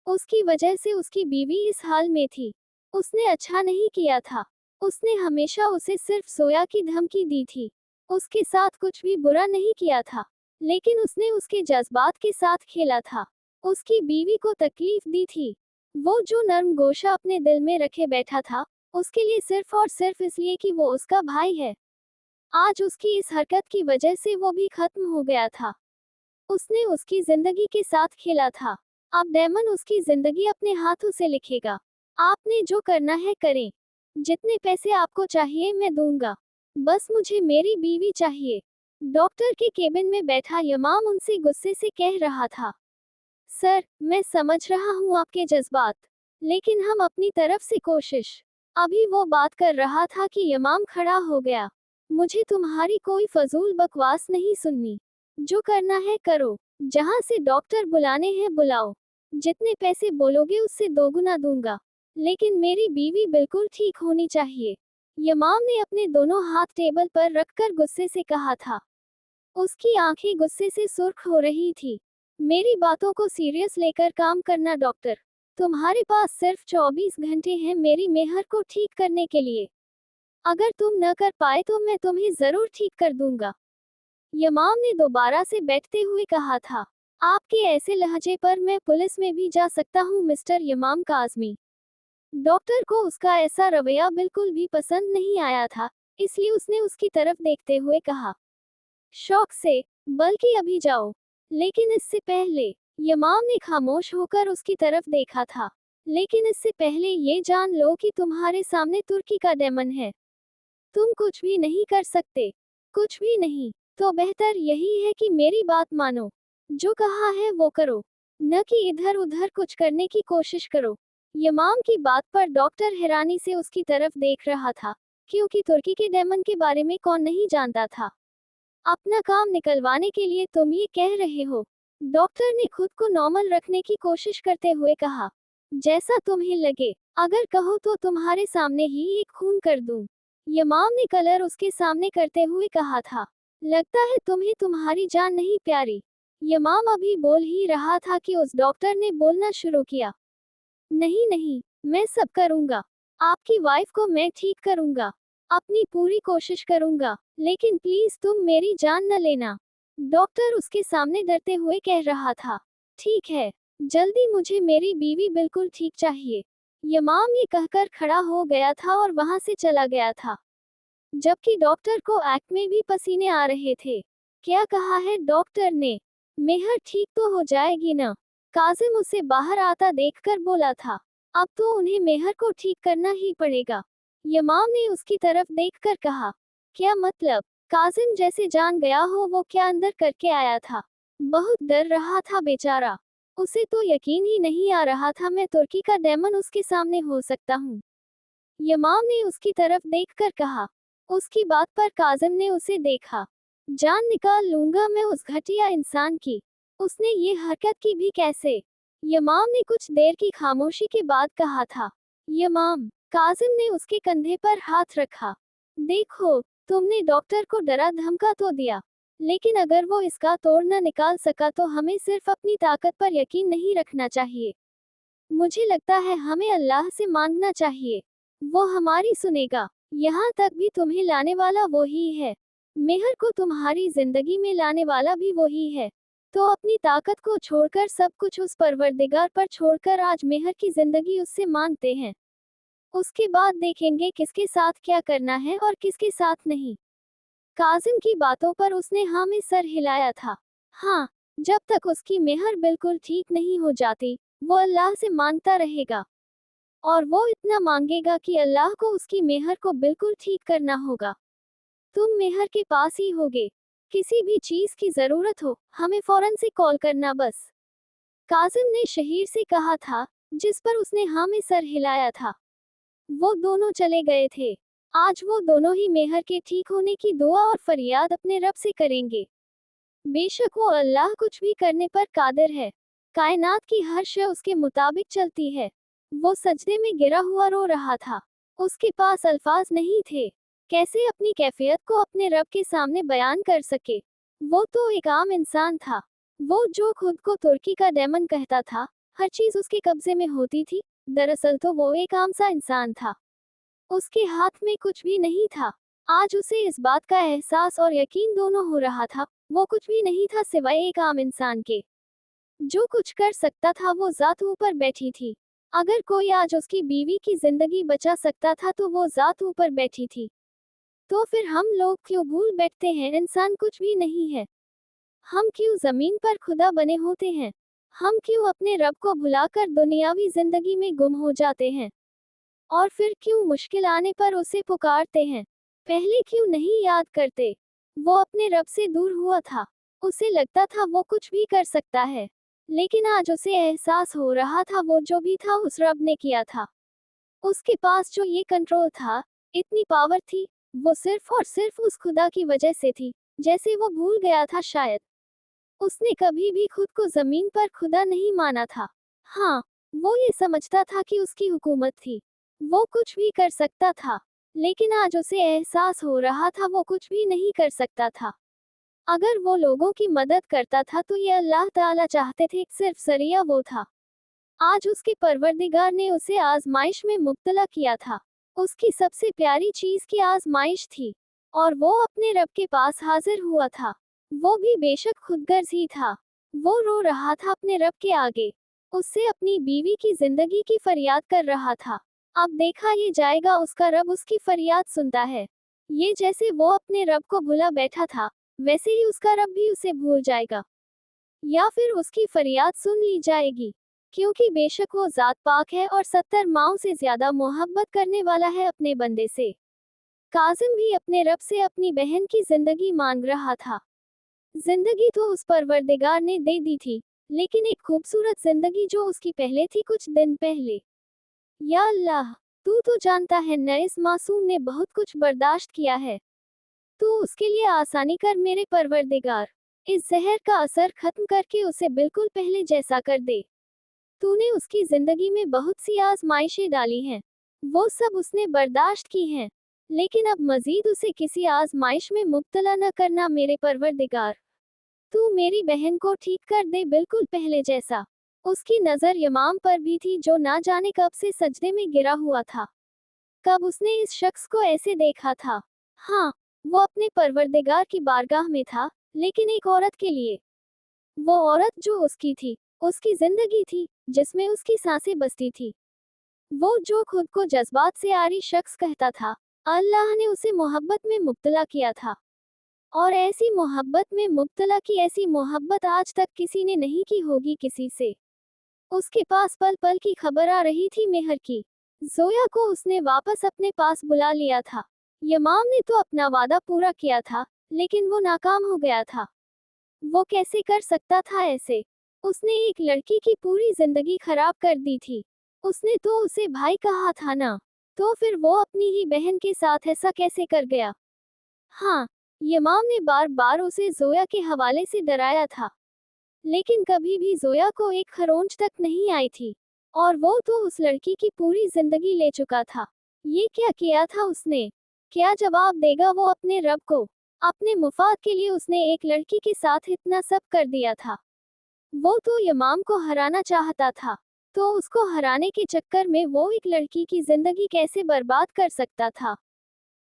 उसकी वजह से उसकी बीवी इस हाल में थी। उसने अच्छा नहीं किया था। उसने हमेशा उसे सिर्फ सोया की धमकी दी थी। उसके साथ कुछ भी बुरा नहीं किया था, लेकिन उसने उसके जज्बात के साथ खेला था। उसकी बीवी को तकलीफ दी थी। वो जो नर्म गोशा अपने दिल में रखे बैठा था, उसके लिए सिर्फ और सिर्फ इसलिए कि वो उसका भाई है। आज उसकी इस हरकत की वजह से वो भी खत्म हो गया था। उसने उसकी जिंदगी के साथ खेला था। अब डेमन उसकी जिंदगी अपने हाथों से लिखेगा। आपने जो करना है करें। जितने पैसे आपको चाहिए मैं दूंगा। बस मुझे मेरी बीवी चाहिए। डॉक्टर के केबिन में बैठा यमाम उनसे गुस्से से कह रहा था, सर, मैं समझ रहा हूँ आपके जज्बात, लेकिन हम अपनी तरफ से कोशिश। अभी वो बात कर रहा था कि यमाम खड़ा हो गया। मुझे तुम्हारी कोई फजूल बकवास नहीं सुननी। जो करना है करो। जहाँ से डॉक्टर बुलाने हैं बुलाओ। जितने पैसे बोलोगे उससे दोगुना दूंगा। लेकिन मेरी बीवी बिल्कुल ठीक होनी चाहिए। यमाम ने अपने दोनों हाथ टेबल पर रखकर गुस्से से कहा था। उसकी आंखें गुस्से से सुर्ख हो रही थी। मेरी बातों को सीरियस लेकर काम करना डॉक्टर। तुम्हारे पास सिर्फ 24 घंटे हैं मेरी मेहर को ठीक करने के लिए। अगर तुम न कर पाए तो मैं तुम्हें जरूर ठीक कर दूंगा। यमाम ने दोबारा से बैठते हुए कहा था। आपके ऐसे लहजे पर मैं पुलिस में भी जा सकता हूँ मिस्टर यमाम काज़मी। डॉक्टर को उसका ऐसा रवैया बिल्कुल भी पसंद नहीं आया था, इसलिए उसने उसकी तरफ देखते हुए कहा, शौक से, बल्कि अभी जाओ। लेकिन इससे पहले, यमाम ने खामोश होकर उसकी तरफ देखा था। लेकिन इससे पहले ये जान लो कि तुम्हारे सामने तुर्की का डेमन है। तुम कुछ भी नहीं कर सकते। कुछ भी नहीं। तो बेहतर यही है कि मेरी बात मानो। जो कहा है वो करो। न कि इधर उधर कुछ करने की कोशिश करो। यमाम की बात पर डॉक्टर हैरानी से उसकी तरफ देख रहा था, क्योंकि तुर्की के डेमन के बारे में कौन नहीं जानता था। अपना काम निकलवाने के लिए तुम ये कह रहे हो? डॉक्टर ने खुद को नॉर्मल रखने की कोशिश करते हुए कहा, जैसा तुम्हें लगे। अगर कहो तो तुम्हारे सामने ही एक खून कर दूं। यमाम ने कलर उसके सामने करते हुए कहा था, लगता है तुम्हें तुम्हारी जान नहीं प्यारी। यमाम अभी बोल ही रहा था कि उस डॉक्टर ने बोलना शुरू किया, नहीं नहीं, मैं सब करूंगा। आपकी वाइफ को मैं ठीक करूंगा। अपनी पूरी कोशिश करूंगा, लेकिन प्लीज तुम मेरी जान न लेना। डॉक्टर उसके सामने डरते हुए कह रहा था, ठीक है, जल्दी मुझे मेरी बीवी बिल्कुल ठीक चाहिए। यमाम ये कहकर खड़ा हो गया था और वहां से चला गया था, जबकि डॉक्टर को एक्ट में भी पसीने आ रहे थे। क्या कहा है डॉक्टर ने? मेहर ठीक तो हो जाएगी न? काजिम उसे बाहर आता देखकर बोला था, अब तो उन्हें मेहर को ठीक करना ही पड़ेगा। यमाम ने उसकी तरफ देखकर कहा, क्या मतलब? काजिम जैसे जान गया हो वो क्या अंदर करके आया था। बहुत डर रहा था बेचारा। उसे तो यकीन ही नहीं आ रहा था मैं तुर्की का डेमन उसके सामने हो सकता हूँ। यमाम ने उसकी तरफ देखकर कहा। उसकी बात पर काजिम ने उसे देखा। जान निकाल लूंगा मैं उस घटिया इंसान की। उसने ये हरकत की भी कैसे? यमाम ने कुछ देर की खामोशी के बाद कहा था, यमाम। काजिम ने उसके कंधे पर हाथ रखा। देखो, तुमने डॉक्टर को डरा धमका तो दिया, लेकिन अगर वो इसका तोड़ न निकाल सका तो हमें सिर्फ अपनी ताकत पर यकीन नहीं रखना चाहिए। मुझे लगता है हमें अल्लाह से मांगना चाहिए, वो हमारी सुनेगा। यहाँ तक भी तुम्हें लाने वाला वो ही है। मेहर को तुम्हारी जिंदगी में लाने वाला भी वही है। तो अपनी ताकत को छोड़कर सब कुछ उस परवरदिगार पर छोड़कर आज मेहर की जिंदगी उससे मांगते हैं। उसके बाद देखेंगे किसके साथ क्या करना है और किसके साथ नहीं। काजिम की बातों पर उसने हाँ में सर हिलाया था। हाँ, जब तक उसकी मेहर बिल्कुल ठीक नहीं हो जाती, वो अल्लाह से मांगता रहेगा। और वो इतना मांगेगा कि अल्लाह को उसकी मेहर को बिल्कुल ठीक करना होगा। तुम मेहर के पास ही होगे। किसी भी चीज की जरूरत हो, हमें फौरन से कॉल करना बस। काजिम ने शहीर से कहा था, जिस पर उसने हाँ में सर हिलाया था। वो दोनों चले गए थे। आज वो दोनों ही मेहर के ठीक होने की दुआ और फरियाद अपने रब से करेंगे। बेशक वो अल्लाह कुछ भी करने पर कादिर है। कायनात की हर शय उसके मुताबिक चलती है। वो सजदे में गिरा हुआ रो रहा था। उसके पास अल्फाज नहीं थे। कैसे अपनी कैफियत को अपने रब के सामने बयान कर सके। वो तो एक आम इंसान था। वो जो खुद को तुर्की का डेमन कहता था, हर चीज उसके कब्जे में होती थी। दरअसल तो वो एक आम सा इंसान था। उसके हाथ में कुछ भी नहीं था। आज उसे इस बात का एहसास और यकीन दोनों हो रहा था, वो कुछ भी नहीं था सिवाय एक आम इंसान के। जो कुछ कर सकता था वो जात ऊपर बैठी थी। अगर कोई आज उसकी बीवी की जिंदगी बचा सकता था तो वो जात ऊपर बैठी थी। तो फिर हम लोग क्यों भूल बैठते हैं इंसान कुछ भी नहीं है। हम क्यों जमीन पर खुदा बने होते हैं। हम क्यों अपने रब को भुलाकर दुनियावी जिंदगी में गुम हो जाते हैं। और फिर क्यों मुश्किल आने पर उसे पुकारते हैं। पहले क्यों नहीं याद करते। वो अपने रब से दूर हुआ था। उसे लगता था वो कुछ भी कर सकता है, लेकिन आज उसे एहसास हो रहा था वो जो भी था उस रब ने किया था। उसके पास जो ये कंट्रोल था, इतनी पावर थी, वो सिर्फ और सिर्फ उस खुदा की वजह से थी, जैसे वो भूल गया था शायद। उसने कभी भी खुद को जमीन पर खुदा नहीं माना था। हाँ, वो ये समझता था कि उसकी हुकूमत थी, वो कुछ भी कर सकता था, लेकिन आज उसे एहसास हो रहा था वो कुछ भी नहीं कर सकता था। अगर वो लोगों की मदद करता था तो ये अल्लाह ताला चाहते थे, सिर्फ जरिया वो था। आज उसके परवरदिगार ने उसे आजमाइश में मुब्तला किया था। उसकी सबसे प्यारी चीज की आजमाइश थी, और वो अपने रब के पास हाजिर हुआ था। वो भी बेशक खुदगर्ज ही था। वो रो रहा था अपने रब के आगे। उससे अपनी बीवी की जिंदगी की फरियाद कर रहा था। अब देखा ये जाएगा उसका रब उसकी फरियाद सुनता है। ये जैसे वो अपने रब को भुला बैठा था, वैसे ही उसका रब भी उसे भूल जाएगा, या फिर उसकी फरियाद सुन ली जाएगी। क्योंकि बेशक वो जात पाक है और 70 माओं से ज्यादा मोहब्बत करने वाला है अपने बंदे से। काजिम भी अपने रब से अपनी बहन की जिंदगी मांग रहा था। जिंदगी तो उस परवरदिगार ने दे दी थी, लेकिन एक खूबसूरत जिंदगी जो उसकी पहले थी कुछ दिन पहले। या अल्लाह, तू तो जानता है न इस मासूम ने बहुत कुछ बर्दाश्त किया है। तू उसके लिए आसानी कर मेरे परवरदिगार। इस जहर का असर खत्म करके उसे बिल्कुल पहले जैसा कर दे। तूने उसकी जिंदगी में बहुत सी आजमाइशें डाली हैं, वो सब उसने बर्दाश्त की हैं, लेकिन अब मजीद उसे किसी आजमाइश में मुब्तला न करना मेरे परवरदिगार। तू मेरी बहन को ठीक कर दे बिल्कुल पहले जैसा। उसकी नज़र यमाम पर भी थी जो ना जाने कब से सजदे में गिरा हुआ था। कब उसने इस शख्स को ऐसे देखा था। हाँ, वो अपने परवरदिगार की बारगाह में था, लेकिन एक औरत के लिए। वो औरत जो उसकी थी, उसकी जिंदगी थी, जिसमें उसकी सांसें बसती थी। वो जो खुद को जज्बात से आरी शख्स कहता था, अल्लाह ने उसे मोहब्बत में मुब्तला किया था। और ऐसी मोहब्बत में मुब्तला की ऐसी मोहब्बत आज तक किसी ने नहीं की होगी किसी से। उसके पास पल पल की खबर आ रही थी मेहर की। जोया को उसने वापस अपने पास बुला लिया था। यमाम ने तो अपना वादा पूरा किया था, लेकिन वो नाकाम हो गया था। वो कैसे कर सकता था ऐसे? उसने एक लड़की की पूरी जिंदगी खराब कर दी थी। उसने तो उसे भाई कहा था ना, तो फिर वो अपनी ही बहन के साथ ऐसा कैसे कर गया? हाँ, यमाम ने बार बार उसे जोया के हवाले से डराया था, लेकिन कभी भी जोया को एक खरोंच तक नहीं आई थी। और वो तो उस लड़की की पूरी जिंदगी ले चुका था। ये क्या किया था उसने? क्या जवाब देगा वो अपने रब को? अपने मुफाद के लिए उसने एक लड़की के साथ इतना सब कर दिया था। वो तो यमाम को हराना चाहता था, तो उसको हराने के चक्कर में वो एक लड़की की जिंदगी कैसे बर्बाद कर सकता था?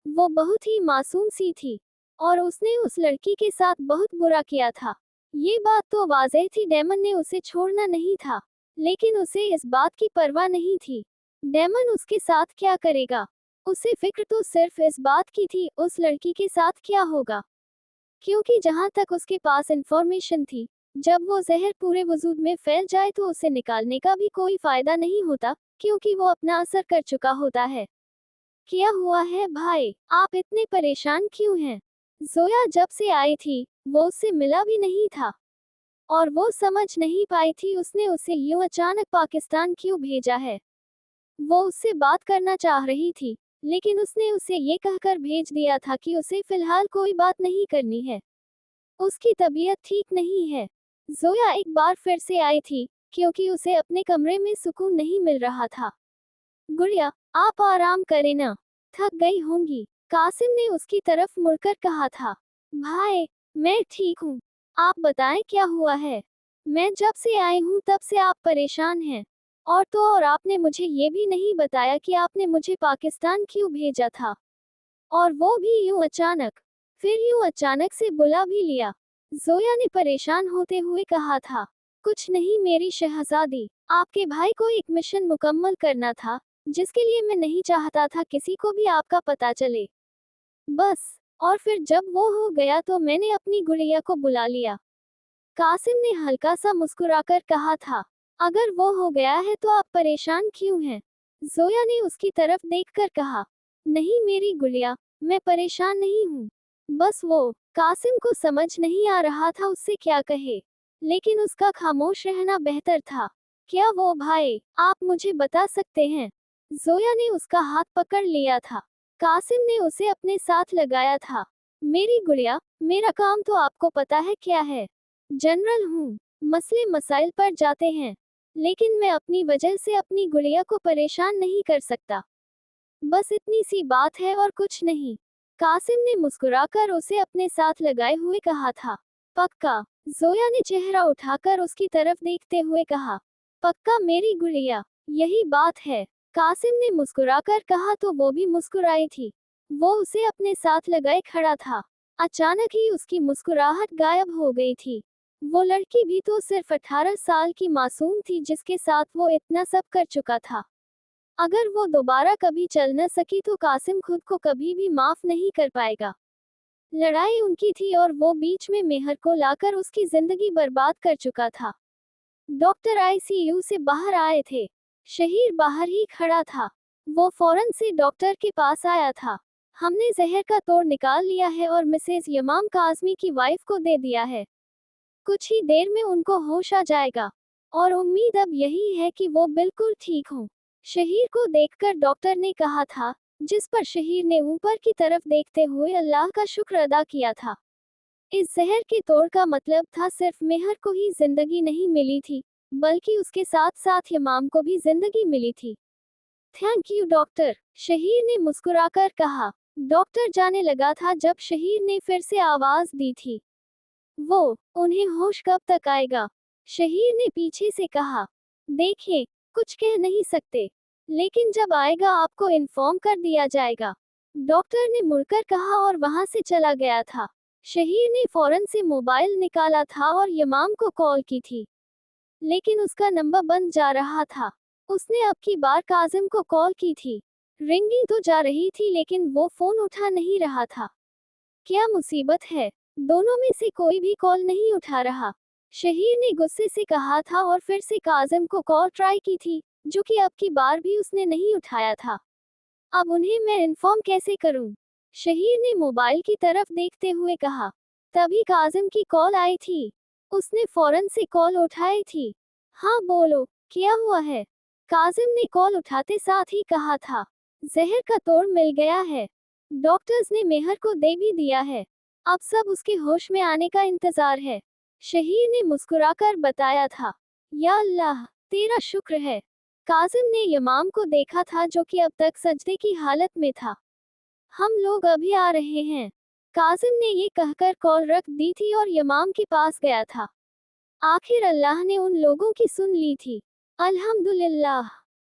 वो बहुत ही मासूम सी थी, और उसने उस लड़की के साथ बहुत बुरा किया था। ये बात तो वाज़ेह थी, डेमन ने उसे छोड़ना नहीं था, लेकिन उसे इस बात की परवाह नहीं थी। डेमन उसके साथ क्या करेगा? उसे फिक्र तो सिर्फ इस बात की थी, उस लड़की के साथ क्या होगा। क्योंकि जहां तक उसके पास इंफॉर्मेशन थी, जब वो जहर पूरे वजूद में फैल जाए तो उसे निकालने का भी कोई फायदा नहीं होता, क्योंकि वो अपना असर कर चुका होता है। क्या हुआ है भाई, आप इतने परेशान क्यों हैं? जोया जब से आई थी, वो उससे मिला भी नहीं था, और वो समझ नहीं पाई थी उसने उसे यूं अचानक पाकिस्तान क्यों भेजा है। वो उससे बात करना चाह रही थी, लेकिन उसने उसे ये कहकर भेज दिया था कि उसे फिलहाल कोई बात नहीं करनी है। उसकी तबीयत ठीक नहीं है। जोया एक बार फिर से आई थी, क्योंकि उसे अपने कमरे में सुकून नहीं मिल रहा था। गुड़िया, आप आराम करें ना, थक गई होंगी, कासिम ने उसकी तरफ मुड़कर कहा था। भाई, मैं ठीक हूँ। आप बताएं क्या हुआ है? मैं जब से आई हूँ तब से आप परेशान हैं। और तो और आपने मुझे ये भी नहीं बताया कि आपने मुझे पाकिस्तान क्यों भेजा था, और वो भी यूं अचानक। फिर यूं अचानक से बुला भी लिया। जोया ने परेशान होते हुए कहा था। कुछ नहीं मेरी शहजादी, आपके भाई को एक मिशन मुकम्मल करना था, जिसके लिए मैं नहीं चाहता था किसी को भी आपका पता चले। बस, और फिर जब वो हो गया तो मैंने अपनी गुड़िया को बुला लिया। कासिम ने हल्का सा मुस्कुराकर कहा था। अगर वो हो गया है तो आप परेशान क्यों हैं? जोया ने उसकी तरफ देखकर कहा। नहीं मेरी गुड़िया, मैं परेशान नहीं हूँ। बस वो कासिम को समझ नहीं आ रहा था उससे क्या कहे, लेकिन उसका खामोश रहना बेहतर था। क्या वो भाई, आप मुझे बता सकते हैं? जोया ने उसका हाथ पकड़ लिया था। कासिम ने उसे अपने साथ लगाया था। मेरी गुड़िया, मेरा काम तो आपको पता है क्या है। जनरल हूँ, मसले मसाइल पर जाते हैं, लेकिन मैं अपनी वजह से अपनी गुड़िया को परेशान नहीं कर सकता। बस इतनी सी बात है और कुछ नहीं। कासिम ने मुस्कुराकर उसे अपने साथ लगाए हुए कहा था। पक्का? जोया ने चेहरा उठाकर उसकी तरफ देखते हुए कहा। पक्का मेरी गुड़िया, यही बात है। कासिम ने मुस्कुराकर कहा तो वो भी मुस्कुराई थी। वो उसे अपने साथ लगाए खड़ा था। अचानक ही उसकी मुस्कुराहट गायब हो गई थी। वो लड़की भी तो सिर्फ 18 साल की मासूम थी जिसके साथ वो इतना सब कर चुका था। अगर वो दोबारा कभी चल न सकी तो कासिम खुद को कभी भी माफ नहीं कर पाएगा। लड़ाई उनकी थी और वो बीच में मेहर को लाकर उसकी जिंदगी बर्बाद कर चुका था। डॉक्टर आईसीयू से बाहर आए थे। शहीर बाहर ही खड़ा था। वो फौरन से डॉक्टर के पास आया था। हमने जहर का तोड़ निकाल लिया है और मिसेज यमाम काजमी की वाइफ को दे दिया है। कुछ ही देर में उनको होश आ जाएगा, और उम्मीद अब यही है कि वो बिल्कुल ठीक हों। शहीर को देखकर डॉक्टर ने कहा था, जिस पर शहीर ने ऊपर की तरफ देखते हुए अल्लाह का शुक्र अदा किया था। इस जहर के तोड़ का मतलब था सिर्फ मेहर को ही जिंदगी नहीं मिली थी, बल्कि उसके साथ साथ यमाम को भी जिंदगी मिली थी। थैंक यू डॉक्टर, शहीर ने मुस्कुराकर कहा। डॉक्टर जाने लगा था जब शहीर ने फिर से आवाज दी थी। वो, उन्हें होश कब तक आएगा? शहीर ने पीछे से कहा। देखिए, कुछ कह नहीं सकते, लेकिन जब आएगा आपको इन्फॉर्म कर दिया जाएगा। डॉक्टर ने मुड़कर कहा और वहां से चला गया था। शहीर ने फौरन से मोबाइल निकाला था और यमाम को कॉल की थी, लेकिन उसका नंबर बंद जा रहा था। उसने अब की बार काजिम को कॉल की थी। रिंगिंग तो जा रही थी लेकिन वो फोन उठा नहीं रहा था। क्या मुसीबत है? दोनों में से कोई भी कॉल नहीं उठा रहा। शहीर ने गुस्से से कहा था और फिर से काजिम को कॉल ट्राई की थी, जो कि अब की बार भी उसने नहीं उठाया था। अब उन्हें मैं इन्फॉर्म कैसे करूं? शहीर ने मोबाइल की तरफ देखते हुए कहा। तभी काजिम की कॉल आई थी। उसने फौरन से कॉल उठाई थी। हाँ बोलो, क्या हुआ है? काजिम ने कॉल उठाते साथ ही कहा था। जहर का तोड़ मिल गया है। डॉक्टर्स ने मेहर को दे भी दिया है। अब सब उसके होश में आने का इंतजार है। शहीर ने मुस्कुराकर बताया था। या अल्लाह, तेरा शुक्र है। काजिम ने यमाम को देखा था जो कि अब तक सजदे की हालत में था। हम लोग अभी आ रहे हैं। काजिम ने ये कहकर कॉल रख दी थी और यमाम के पास गया था। आखिर अल्लाह ने उन लोगों की सुन ली थी। अल्हम्दुलिल्लाह।